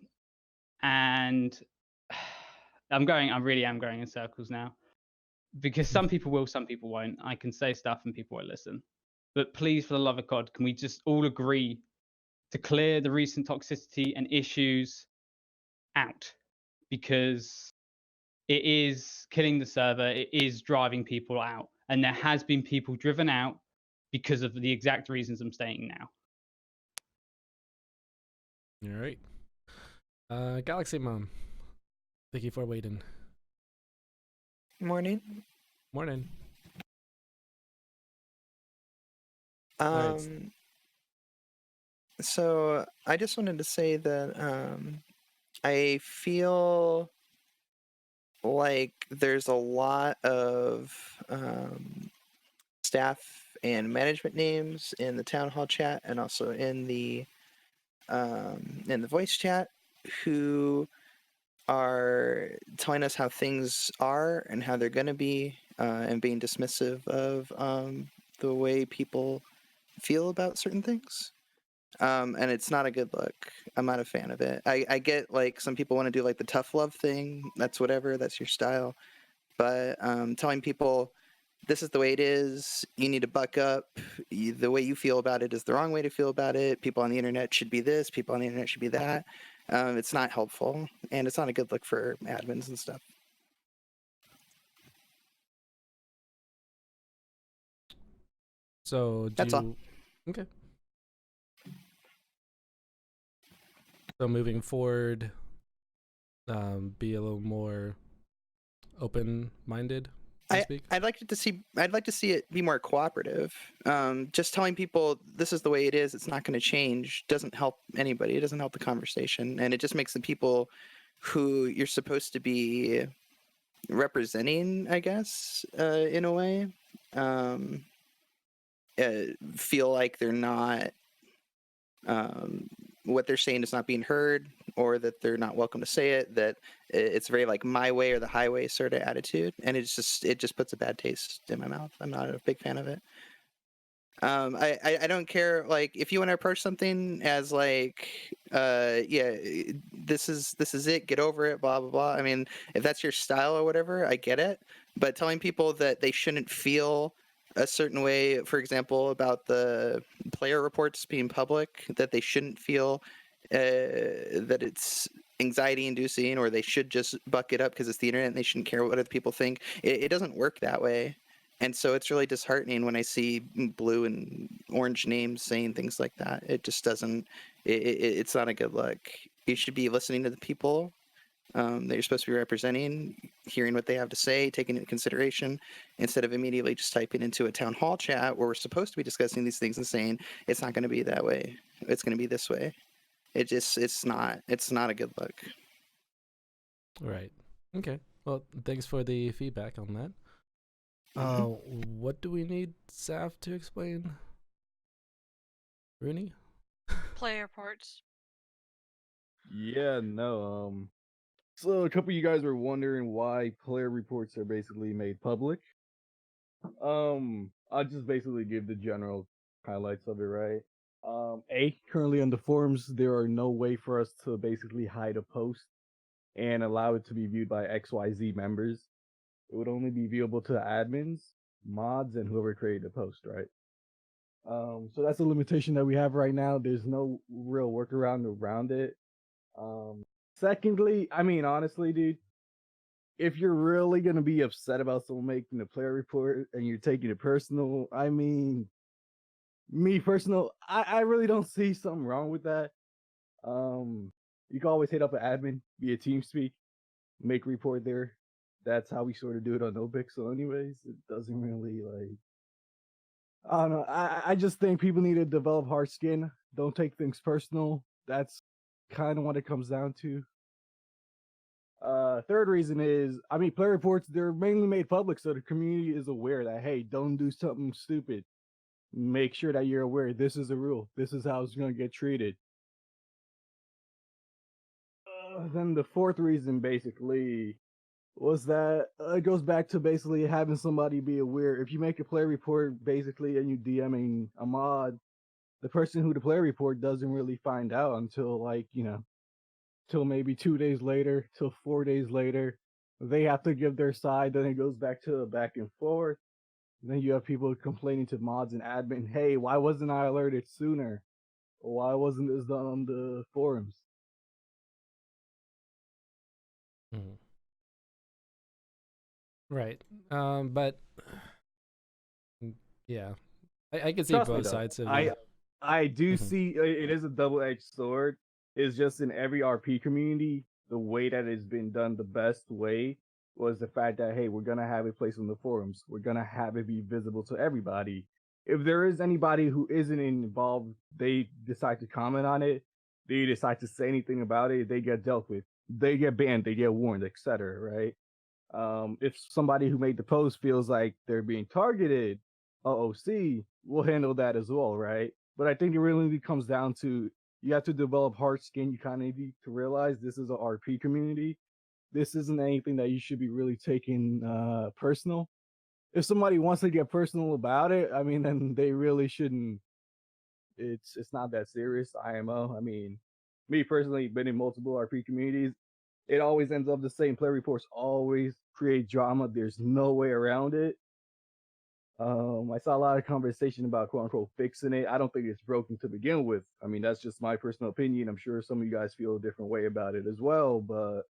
I really am going in circles now, because some people will, some people won't. I can say stuff and people won't listen. But please, for the love of God, can we just all agree to clear the recent toxicity and issues out? Because it is killing the server, it is driving people out, and there has been people driven out because of the exact reasons I'm stating now. All right. Galaxy Mom, thank you for waiting. Morning. Morning. Right. So I just wanted to say that I feel like there's a lot of staff and management names in the town hall chat and also in the voice chat who are telling us how things are and how they're going to be, and being dismissive of the way people feel about certain things. And it's not a good look. I'm not a fan of it. I get like some people want to do like the tough love thing. That's whatever. That's your style. But telling people this is the way it is. You need to buck up. The way you feel about it is the wrong way to feel about it. People on the internet should be this. People on the internet should be that. It's not helpful, and it's not a good look for admins and stuff. So That's all. Okay. So moving forward, be a little more open-minded. I'd like to see it be more cooperative. Just telling people this is the way it is, it's not going to change, doesn't help anybody. It doesn't help the conversation, and it just makes the people who you're supposed to be representing, I guess, in a way, feel like they're not. What they're saying is not being heard, or that they're not welcome to say it, that it's very like my way or the highway sort of attitude, and it just puts a bad taste in my mouth. I'm not a big fan of it. I don't care, like, if you want to approach something as like, this is it, get over it, blah blah blah. I mean, if that's your style or whatever, I get it. But telling people that they shouldn't feel a certain way, for example, about the player reports being public, that they shouldn't feel that it's anxiety inducing, or they should just buck it up because it's the internet and they shouldn't care what other people think. It doesn't work that way. And so it's really disheartening when I see blue and orange names saying things like that. It just doesn't. It's not a good look. You should be listening to the people that you're supposed to be representing, hearing what they have to say, taking into consideration, instead of immediately just typing into a town hall chat where we're supposed to be discussing these things and saying it's not going to be that way. It's going to be this way. It's not. It's not a good look. Right. Okay. Well, thanks for the feedback on that. What do we need Saf to explain? Rooney? Player reports. Yeah, no. So a couple of you guys were wondering why player reports are basically made public. I'll just basically give the general highlights of it, right? Currently on the forums, there are no way for us to basically hide a post and allow it to be viewed by XYZ members. It would only be viewable to admins, mods, and whoever created the post, right? So that's a limitation that we have right now. There's no real workaround around it. Secondly, I mean, honestly, dude, if you're really gonna be upset about someone making a player report and you're taking it personal, I mean, me personal, I really don't see something wrong with that. You can always hit up an admin via TeamSpeak, make a report there. That's how we sort of do it on NoPixel anyways. It doesn't really like, I don't know. I just think people need to develop hard skin. Don't take things personal. That's kind of what it comes down to. Third reason is, I mean, player reports, they're mainly made public so the community is aware that, hey, don't do something stupid. Make sure that you're aware this is a rule. This is how it's going to get treated. Then the fourth reason basically was that it goes back to basically having somebody be aware. If you make a player report basically and you DMing a mod, the person who the player report doesn't really find out until like, till maybe 2 days later, till 4 days later. They have to give their side, then it goes back to a back and forth. Then you have people complaining to mods and admin, hey, why wasn't I alerted sooner? Or why wasn't this done on the forums? Mhm. Right. But yeah, I can see Trust me both though, sides of I do Mhm. see it is a double-edged sword. It's just in every RP community, the way that it's been done the best way was the fact that, hey, we're gonna have a place on the forums. We're gonna have it be visible to everybody. If there is anybody who isn't involved, they decide to comment on it, they decide to say anything about it, they get dealt with. They get banned, they get warned, etc. Right? If somebody who made the post feels like they're being targeted, OOC will handle that as well, right? But I think it really comes down to you have to develop hard skin. You kind of need to realize this is a RP community. This isn't anything that you should be really taking personal. If somebody wants to get personal about it, I mean, then they really shouldn't. It's not that serious. IMO. I mean, me personally, been in multiple RP communities. It always ends up the same. Player reports always create drama. There's no way around it. I saw a lot of conversation about quote unquote fixing it. I don't think it's broken to begin with. I mean, that's just my personal opinion. I'm sure some of you guys feel a different way about it as well. But,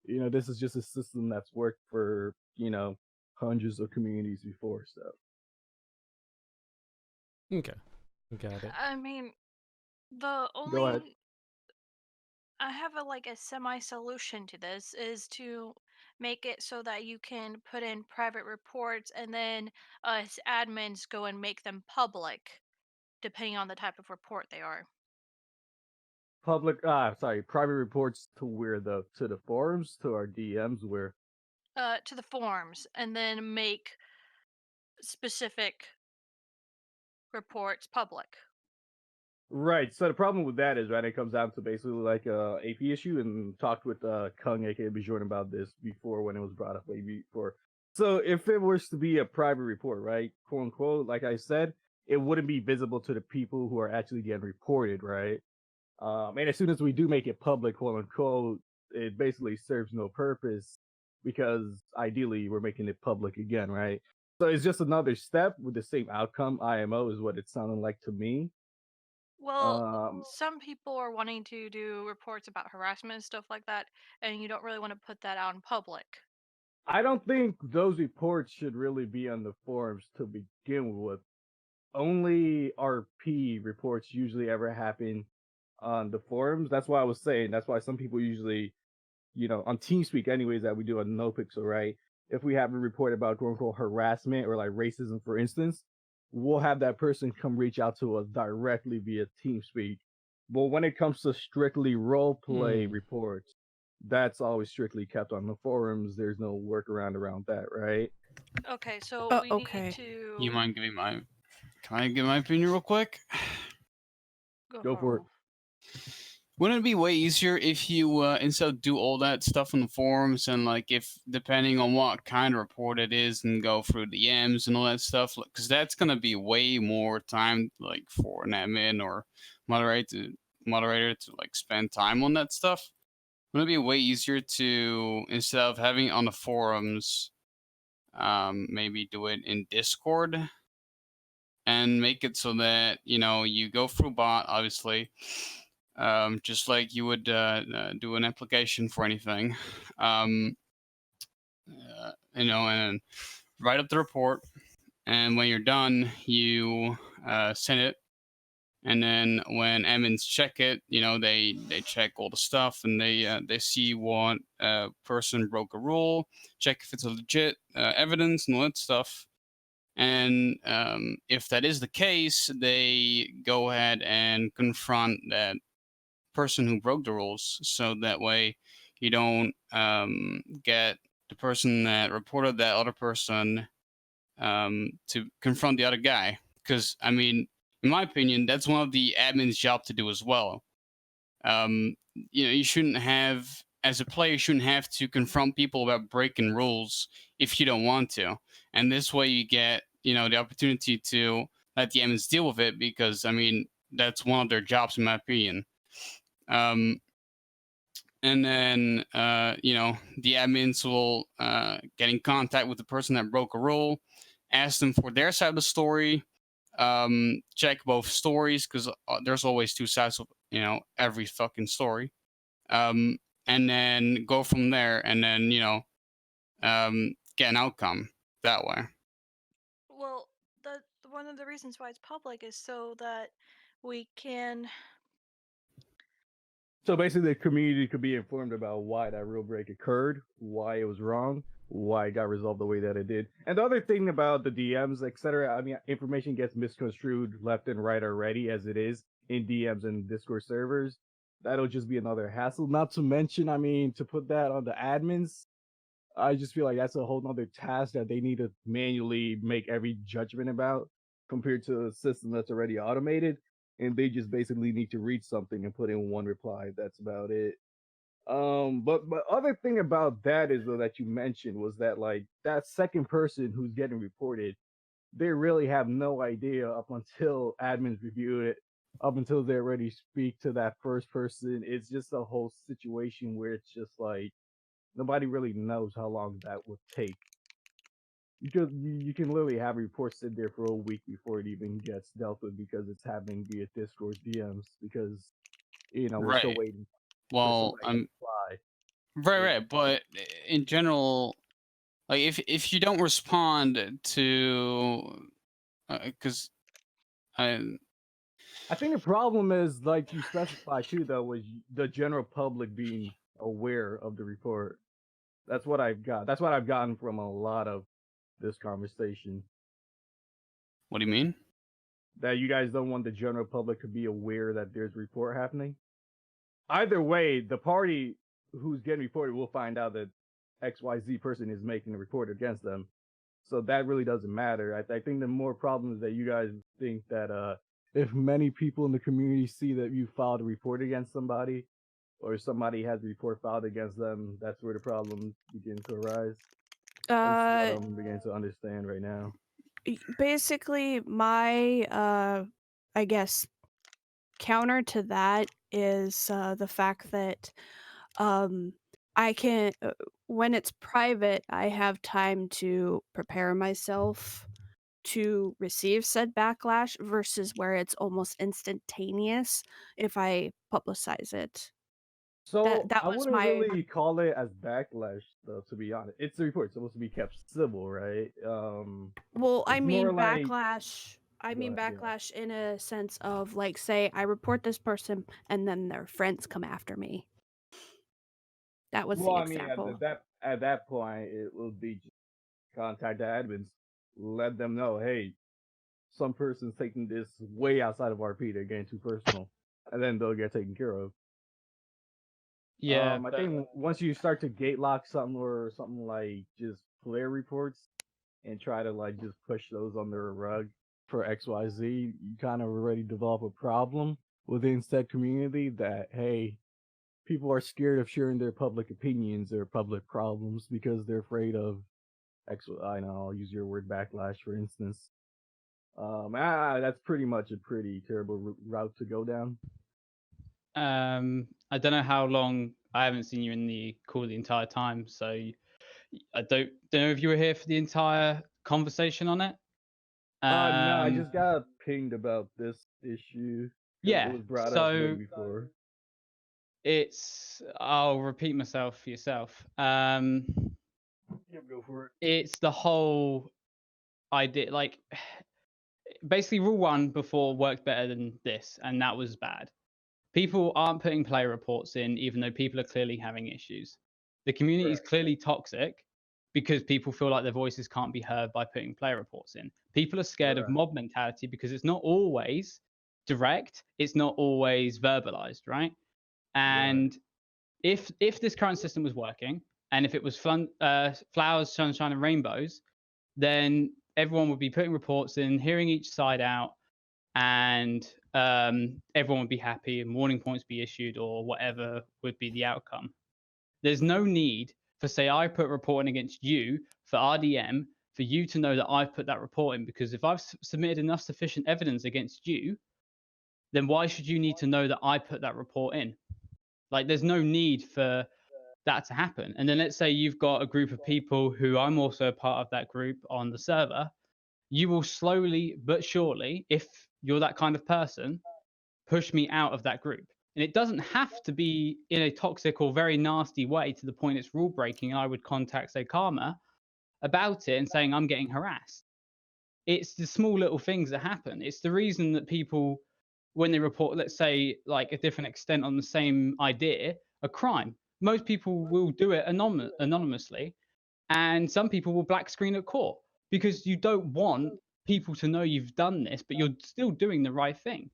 this is just a system that's worked for, hundreds of communities before. So, Okay. Got it. I mean, the go ahead. only I have a semi solution to this is to make it so that you can put in private reports and then us admins go and make them public depending on the type of report they are. Private reports to the forums, to our DMs, where To the forums and then make specific reports public. right. So the problem with that is, right, it comes down to basically like a AP issue, and talked with Kung, aka Bjorn, about this before when it was brought up way before. So if it was to be a private report, right, quote unquote, like I said, it wouldn't be visible to the people who are actually getting reported, right? And as soon as we do make it public, quote unquote, it basically serves no purpose because ideally we're making it public again, right? So it's just another step with the same outcome. IMO is what it sounded like to me. Well, Um, some people are wanting to do reports about harassment and stuff like that, and you don't really want to put that out in public. I don't think those reports should really be on the forums to begin with. Only RP reports usually ever happen on the forums. That's why I was saying. That's why some people usually, on TeamSpeak, anyways, that we do on NoPixel, right? If we have a report about quote unquote harassment or like racism, for instance, we'll have that person come reach out to us directly via TeamSpeak. But when it comes to strictly role play reports, that's always strictly kept on the forums. There's no workaround around that, right? Okay, so we okay. need to You mind giving my? Can I give my opinion real quick? Go for it. Wouldn't it be way easier if you instead of do all that stuff on the forums and like if depending on what kind of report it is and go through the DMs and all that stuff, because that's gonna be way more time like for an admin or moderator to like spend time on that stuff. Wouldn't it be way easier to instead of having it on the forums, maybe do it in Discord and make it so that you go through bot obviously, just like you would do an application for anything, and write up the report, and when you're done you send it, and then when admins check it, they check all the stuff and they see what person broke a rule, check if it's a legit evidence and all that stuff. And if that is the case, they go ahead and confront that person who broke the rules. So that way you don't get the person that reported that other person to confront the other guy. Because, I mean, in my opinion, that's one of the admin's job to do as well. You shouldn't have, as a player, you shouldn't have to confront people about breaking rules if you don't want to. And this way you get, the opportunity to let the admins deal with it because, I mean, that's one of their jobs, in my opinion. And then, the admins will get in contact with the person that broke a rule, ask them for their side of the story, check both stories because there's always two sides of every fucking story, and then go from there, and then get an outcome that way. Well, the one of the reasons why it's public is so that we can. So basically, the community could be informed about why that rule break occurred, why it was wrong, why it got resolved the way that it did. And the other thing about the DMs, etc., I mean, information gets misconstrued left and right already as it is in DMs and Discord servers. That'll just be another hassle. Not to mention, I mean, to put that on the admins, I just feel like that's a whole nother task that they need to manually make every judgment about compared to a system that's already automated. And they just basically need to read something and put in one reply. That's about it. But other thing about that is though that you mentioned was that like that second person who's getting reported, they really have no idea up until admins review it, up until they're ready to speak to that first person. It's just a whole situation where it's just like nobody really knows how long that would take. Because you can literally have reports sit there for a week before it even gets dealt with because it's happening via Discord DMs because we're still Right. waiting for Well, somebody to reply. right, but in general, like if you don't respond to, because I think the problem is like you specify too though was the general public being aware of the report. That's what I've got. That's what I've gotten from a lot of this conversation. What do you mean? That you guys don't want the general public to be aware that there's a report happening. Either way, the party who's getting reported will find out that XYZ person is making a report against them. So that really doesn't matter. I think the more problem is that you guys think that if many people in the community see that you filed a report against somebody or somebody has a report filed against them, that's where the problem begins to arise. That's what I'm beginning to understand right now. Basically, my I guess counter to that is the fact that um, I can when it's private, I have time to prepare myself to receive said backlash versus where it's almost instantaneous if I publicize it. So That I was wouldn't my really call it as backlash, though. To be honest, it's a report. It's supposed to be kept civil, right? well, It's more like. I Go mean ahead. Yeah. backlash in a sense of like say I report this person and then their friends come after me. That was Well, the I mean, example. at that point, it will be just contact the admins, let them know, hey, some person's taking this way outside of RP. They're getting too personal, and then they'll get taken care of. Yeah, I but think once you start to gate lock something or something like just player reports and try to like just push those under a rug for XYZ, you kind of already develop a problem within said community that hey, people are scared of sharing their public opinions or public problems because they're afraid of I know I'll use your word backlash for instance. That's pretty much a pretty terrible route to go down. I don't know how long. I haven't seen you in the call the entire time, so I don't know if you were here for the entire conversation on it. No, I just got pinged about this issue because it Yeah, was brought up way so before. I'll repeat myself for yourself. Yep, go for it. It's the whole idea, like basically rule one before worked better than this, and that was bad. People aren't putting player reports in, even though people are clearly having issues. The community is Right. clearly toxic because people feel like their voices can't be heard by putting player reports in. People are scared of Right. mob mentality because it's not always direct, it's not always verbalized, right? And if this current system was working, and if it was flowers, sunshine, and rainbows, then everyone would be putting reports in, hearing each side out, and everyone would be happy, and warning points be issued, or whatever would be the outcome. There's no need for, say, I put reporting against you for RDM for you to know that I've put that report in, because if I've submitted enough sufficient evidence against you, then why should you need to know that I put that report in? Like, there's no need for that to happen. And then let's say you've got a group of people who I'm also a part of that group on the server. You will slowly but surely, if you're that kind of person, push me out of that group. And it doesn't have to be in a toxic or very nasty way to the point it's rule breaking. And I would contact, say, Karma about it and saying I'm getting harassed. It's the small little things that happen. It's the reason that people, when they report, let's say, like a different extent on the same idea, a crime, most people will do it anonymously, and some people will black screen at court because you don't want people to know you've done this, but you're still doing the right thing.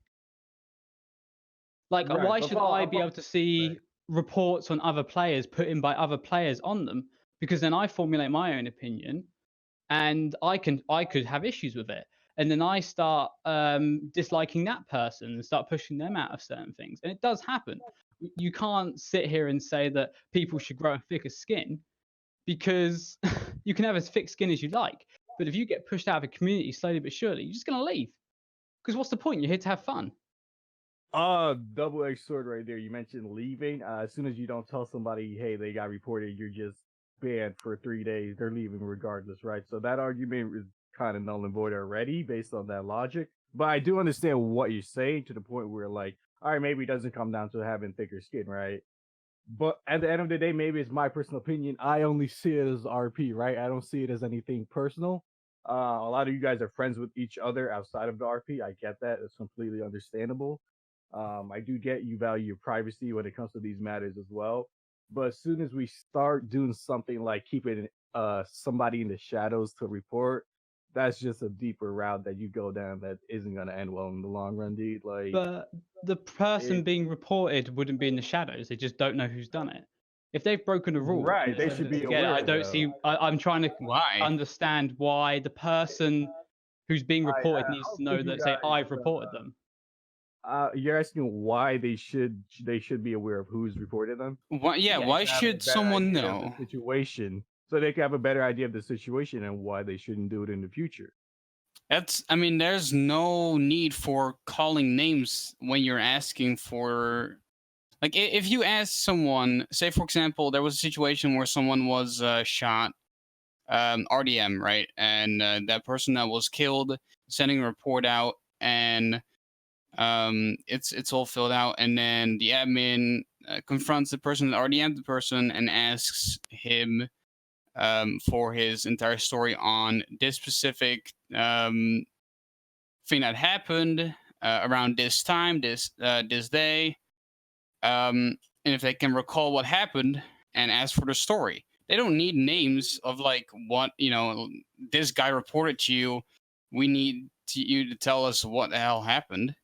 Like, Right. why So should I be able to see reports on other players put in by other players on them? Because then I formulate my own opinion, and I could have issues with it, and then I start disliking that person and start pushing them out of certain things, and it does happen. You can't sit here and say that people should grow a thicker skin, because you can have as thick skin as you like, but if you get pushed out of a community slowly but surely, you're just gonna leave. Because what's the point? You're here to have fun. Double-edged sword right there. You mentioned leaving. As soon as you don't tell somebody, hey, they got reported, you're just banned for 3 days. They're leaving regardless, right? So that argument is kind of null and void already based on that logic. But I do understand what you're saying to the point where, like, all right, maybe it doesn't come down to having thicker skin, right? But at the end of the day, maybe it's my personal opinion. I only see it as RP, right? I don't see it as anything personal. A lot of you guys are friends with each other outside of the RP. I get that. It's completely understandable. I do get you value your privacy when it comes to these matters as well. But as soon as we start doing something like keeping somebody in the shadows to report, that's just a deeper route that you go down that isn't gonna end well in the long run, dude. Like, But the person being reported wouldn't be in the shadows. They just don't know who's done it. If they've broken a rule, right? and They there's should be evidence again, aware I of don't that. see. I'm trying to understand why the person who's being reported needs to know that, say, I've reported them. You're asking why they should be aware of who's reported them? Why? Yeah. Yes. Why To have a should better someone idea of know? the situation, so they can have a better idea of the situation and why they shouldn't do it in the future. I mean, there's no need for calling names when you're asking for. Like, if you ask someone, say, for example, there was a situation where someone was shot, RDM, right? And that person that was killed, sending a report out, and it's all filled out, and then the admin confronts the person that RDM'd the person and asks him for his entire story on this specific thing that happened around this time, this day, and if they can recall what happened and ask for the story. They don't need names of like what this guy reported to you. We need you to tell us what the hell happened.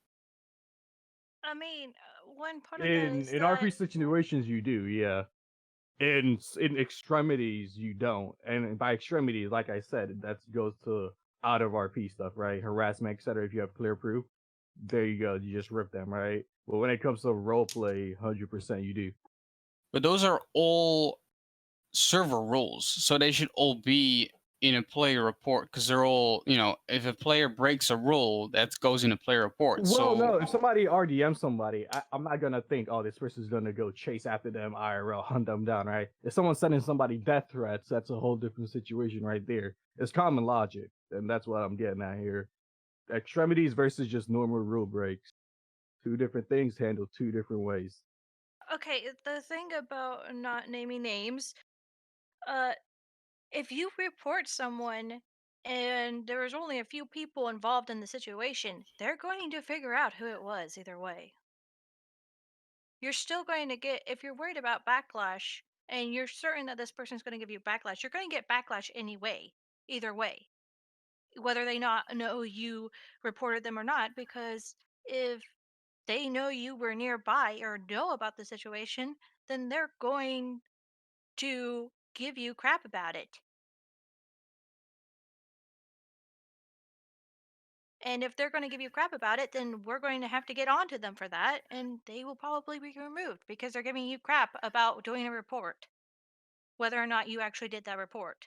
I mean, one part of that is In that RP situations, you do, yeah. In extremities, you don't. And by extremities, like I said, that goes to out of RP stuff, right? Harassment, etc. If you have clear proof, there you go. You just rip them, right? But when it comes to roleplay, 100% you do. But those are all server rules, so they should all be in a player report because they're all, if a player breaks a rule, that goes in a player report. Well, So no, if somebody RDM somebody, I'm not gonna think, oh, this person's gonna go chase after them IRL, hunt them down, right? If someone's sending somebody death threats, that's a whole different situation right there. It's common logic, and that's what I'm getting at here. Extremities versus just normal rule breaks. Two different things handled two different ways. okay, the thing about not naming names, uh, if you report someone and there's only a few people involved in the situation, they're going to figure out who it was either way. You're still going to get, if you're worried about backlash and you're certain that this person's going to give you backlash, you're going to get backlash anyway, either way, whether they not know you reported them or not, because if they know you were nearby or know about the situation, then they're going to give you crap about it. And if they're going to give you crap about it, then we're going to have to get on to them for that, and they will probably be removed because they're giving you crap about doing a report, whether or not you actually did that report.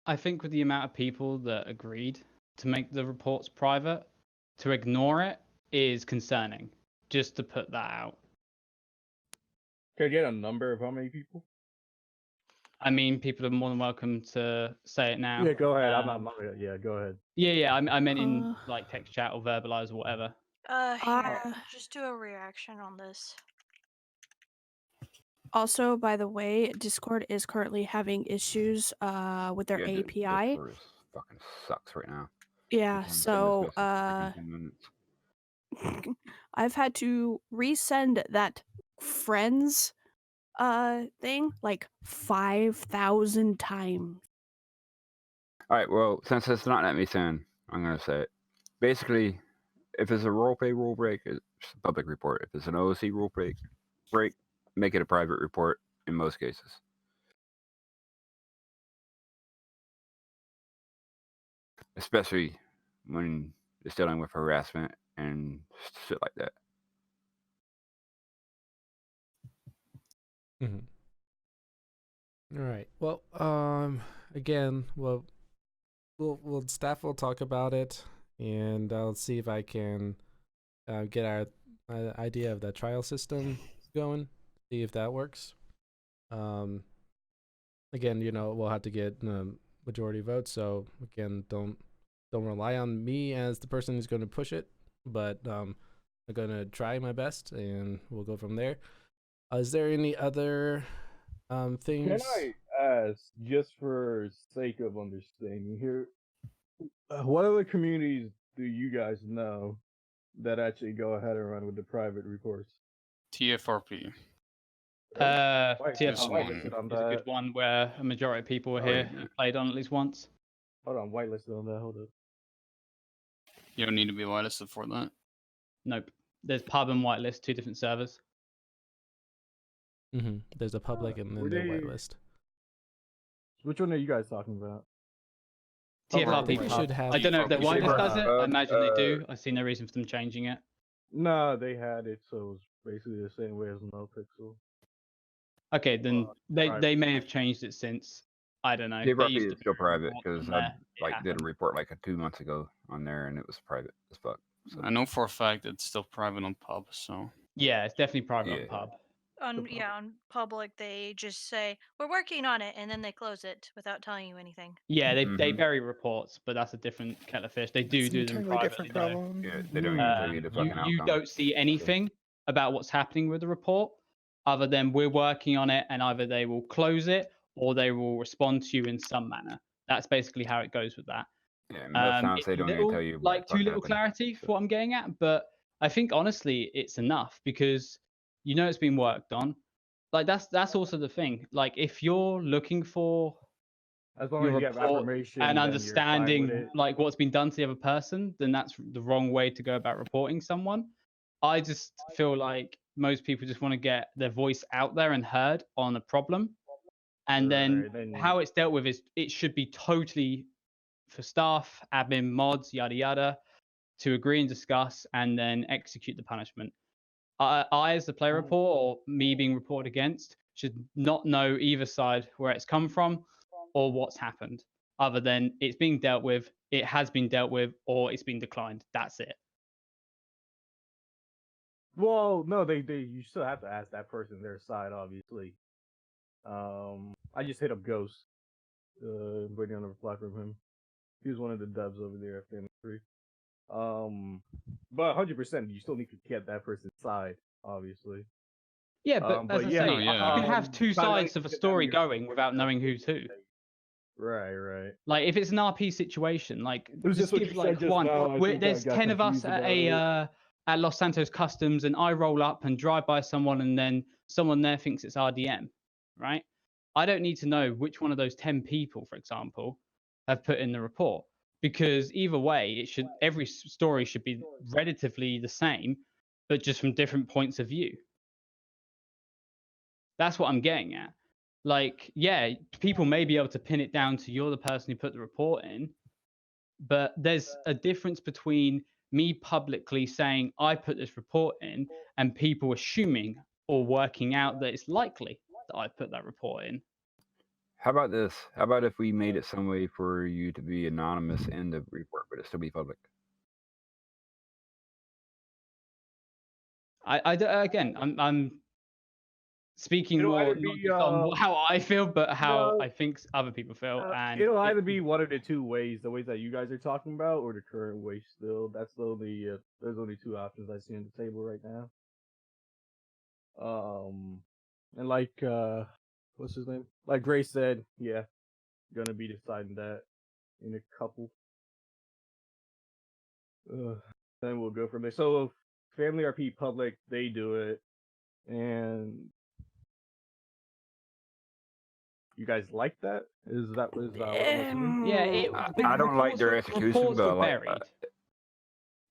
I think with the amount of people that agreed to make the reports private, to ignore it is concerning. Just to put that out. Can I get a number of how many people? I mean, people are more than welcome to say it now. Yeah, go ahead. I'm not. Yeah, go ahead. Yeah. I meant in like text chat or verbalize or whatever. Here, just do a reaction on this. Also, by the way, Discord is currently having issues with their Yeah, API. Discord fucking sucks right now. Yeah, so I've had to resend that friends thing like 5,000 times. All right, well, since it's not let me send, I'm gonna say it. Basically, if it's a roleplay rule break, it's a public report. If it's an OOC rule break, make it a private report in most cases. Especially when it's dealing with harassment and shit like that. All right. Well, again, we'll staff will talk about it, and I'll see if I can get our idea of the trial system going. See if that works. Again, we'll have to get majority votes. So again, don't rely on me as the person who's going to push it, but I'm going to try my best, and we'll go from there. Is there any other things? Can I ask, just for sake of understanding here, what other communities do you guys know that actually go ahead and run with the private reports? TFRP. TFRP whitelisted on is a good that. one where a majority of people were here and played on at least once. Hold on, whitelisted on that. Hold up. You don't need to be whitelisted for that. Nope. There's pub and whitelist, two different servers. There's a public and then the whitelist. Which one are you guys talking about? TFRP should have. I don't know if the whitelist does it. I imagine they do. I see no reason for them changing it. No, they had it, so it was basically the same way as NoPixel. Okay, then they may have changed it since. I don't know. They JRP used is to still put private reports because on I there. It did a happened. report like 2 months ago on there, and it was private as fuck. So I know for a fact it's still private on pub, so Yeah, it's definitely private on yeah, pub. On public they just say we're working on it and then they close it without telling you anything. Yeah, they Mhm. bury reports, but that's a different kettle of fish. They do It's an them entirely privately different though. problem. yeah, they don't even tell you the fucking You outcome. don't see anything about what's happening with the report, other than we're working on it, and either they will close it or they will respond to you in some manner. That's basically how it goes with that. Yeah, most times It's they don't even tell you what like the fuck too little happened. clarity for So, what I'm getting at, but I think honestly it's enough because you know it's been worked on. Like that's also the thing. Like if you're looking for As long your as you have report affirmation, and then you're fine with understanding it. like what's been done to the other person, then that's the wrong way to go about reporting someone. I just feel like most people just want to get their voice out there and heard on a problem, and then Right, then how it's dealt with is it should be totally for staff, admin, mods, yada yada, to agree and discuss, and then execute the punishment. I, as the player report, or me being reported against, should not know either side where it's come from or what's happened, other than it's being dealt with, it has been dealt with, or it's been declined. That's it. Well, no, they you still have to ask that person their side, obviously. I just hit up Ghost, waiting on a reply from him. He was one of the dubs over there at Family Tree. But 100%, you still need to get that person's side, obviously. Yeah, but as I yeah, say, No, yeah. you can have two try not sides to of a get that story weird going shit without that knowing you who's who. say. Right. Like if it's an RP situation, like It was just just what give you like said just one. now. I think I There's got 10 of us confused at about a it. at Los Santos Customs, and I roll up and drive by someone, and then someone there thinks it's RDM, right? I don't need to know which one of those 10 people, for example, have put in the report, because either way, it should every story should be relatively the same, but just from different points of view. That's what I'm getting at. Like, yeah, people may be able to pin it down to you're the person who put the report in, but there's a difference between me publicly saying I put this report in and people assuming or working out that it's likely that I put that report in. how about this? How about if we made it some way for you to be anonymous in the report, but it still be public? Again, I'm speaking It'll more either not be just on how I feel, but how no, I think other people feel. And it'll either be one of the two ways, the ways that you guys are talking about, or the current way. Still, that's still the there's only two options I see on the table right now. And like what's his name? Like Grace said, yeah, gonna be deciding that in a couple. Then we'll go from there. So Family RP Public, they do it, and you guys like that? Is that what I'm assuming? yeah, I don't like their execution, reports but I were like. buried.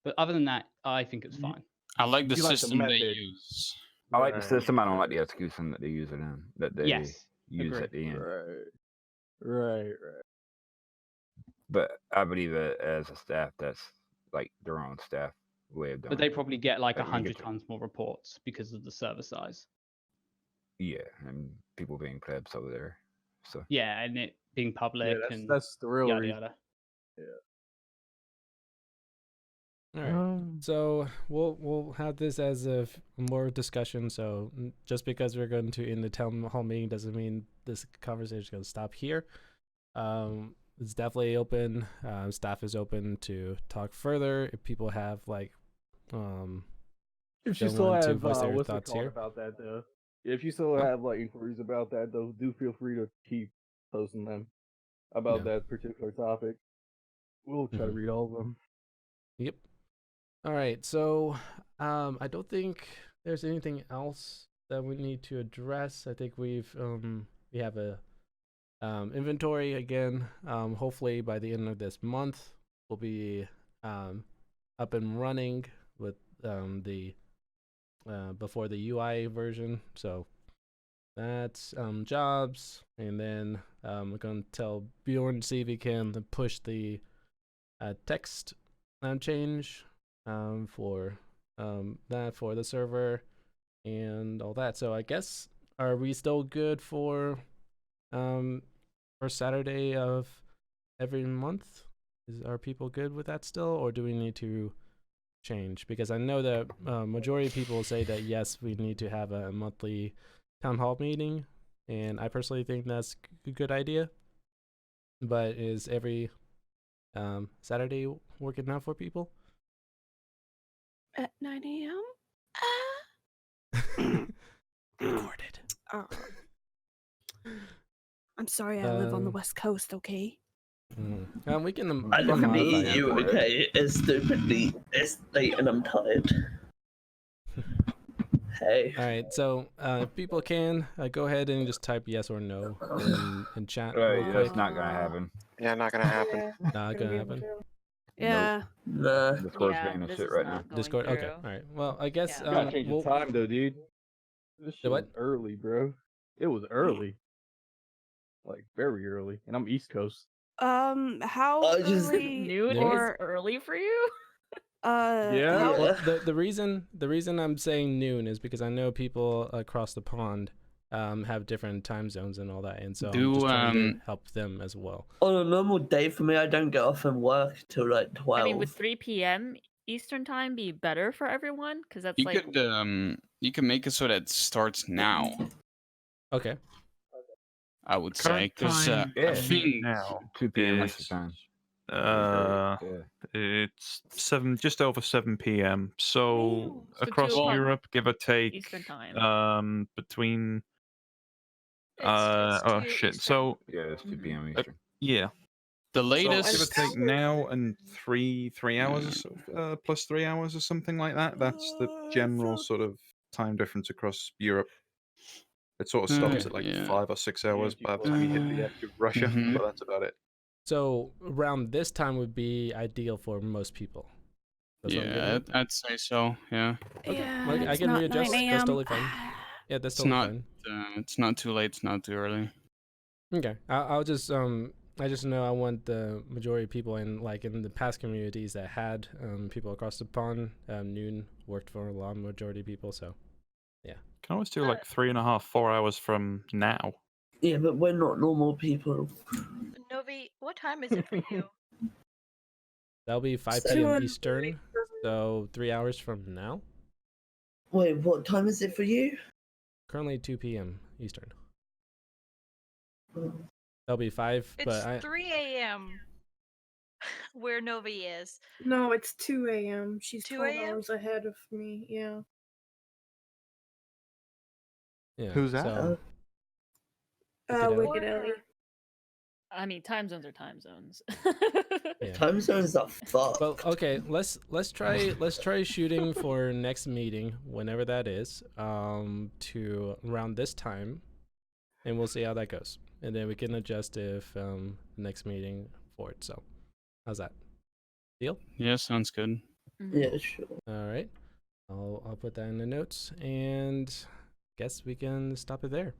But other than that, I think it's fine. I like the You like the system they method. use. I like the Right. system. I don't like the execution that they use it in. That they Yes, use agree. at the end. Right. But I believe it as a staff, that's like their own staff way of doing But they it. probably get like Like, you 100 get to- times more reports because of the server size. Yeah, and people being plebs over there. So Yeah, and it being public and that's the real yada reason. yada. All right. So we'll have this as a more discussion. So just because we're going to in the town hall meeting doesn't mean this conversation is going to stop here. It's definitely open. Staff is open to talk further if people have like If you don't still want to have voice their what's it thoughts called here. about that though? If you still have like inquiries about that though, do feel free to keep posting them about Yeah. that particular topic. We'll try to read all of them. Yep. All right. So I don't think there's anything else that we need to address. I think we have a inventory again. Hopefully by the end of this month we'll be up and running with the before the UI version. So that's jobs, and then I'm gonna tell Bjorn to see if he can push the text change for that for the server and all that. So I guess are we still good for first Saturday of every month. Are people good with that still, or do we need to change? Because I know that majority of people say that yes, we need to have a monthly town hall meeting, and I personally think that's a good idea. But is every Saturday working out for people? At 9 a.m. Recorded. I'm sorry, I live on the West Coast. Okay. We can. I we look can at me modify at it. you, okay? It's stupidly. It's late and I'm tired. Hey. All right, so if people can go ahead and just type yes or no in chat Right, real yeah, quick. it's not gonna happen. Yeah, not gonna happen. Yeah, Not gonna happen. Yeah. Nah. Discord's Yeah, being a this shit is right not now. going Discord. Okay. through. All right. Well, I guess Yeah. You gotta change the time though, dude. This shit what? was early, bro. It was early. Like very early. And I'm East Coast. How I just- early Noon Noon? is early for you? Yeah. how- Well, the reason I'm saying noon is because I know people across the pond have different time zones and all that, and so I'm just trying to help them as well. On a normal day for me, I don't get off from work till like 12. I mean, would 3 p.m. Eastern time be better for everyone? Because that's You like could make it so that it starts now. Okay. I would say Current because time I think now 2 p.m. is Eastern time. uh, Yeah. it's just over 7 p.m. So So 2 across o'clock Europe, give or take, Eastern time. between It's oh 2 shit. Eastern. So Yeah, it's 2 p.m. Uh, Eastern. yeah, the so give or latest. take now and three hours or so, plus 3 hours or something like that. That's the general sort of time difference across Europe. It sort of stops Okay. at like Yeah. 5 or 6 hours by the time you hit the edge of Russia, Mhm. but that's about it. So around this time would be ideal for most people. That's what I'm getting Yeah, at? I'd say so. Yeah, Okay. Yeah, Well, I it's can not readjust. 9 That's a.m. totally fine. Yeah, that's it's totally not. fine. It's not too late. It's not too early. Okay. I'll just I just know I want the majority of people in the past communities that had people across the pond. Noon worked for a lot of majority of people, so yeah. Can always do like 3.5, 4 hours from now. Yeah, but we're not normal people. Novi, what time is it for you? That'll be 5 So- p.m. Eastern, so 3 hours from now. Wait, what time is it for you? Currently 2 p.m. Eastern. Oh. That'll be 5, It's but 3 a.m. where Novi is. No, it's 2 a.m. She's 2 12 a.m.? hours ahead of me. Yeah. yeah. Who's that? So, Wicked Ellie. Wicked Ellie. I mean, time zones are time zones. Yeah. Time zones are fucked. Well, okay, let's try shooting for next meeting, whenever that is, to around this time, and we'll see how that goes, and then we can adjust if next meeting for it. So, how's that? Deal? Yeah, sounds good. Yeah, sure. All right, I'll put that in the notes, and guess we can stop it there.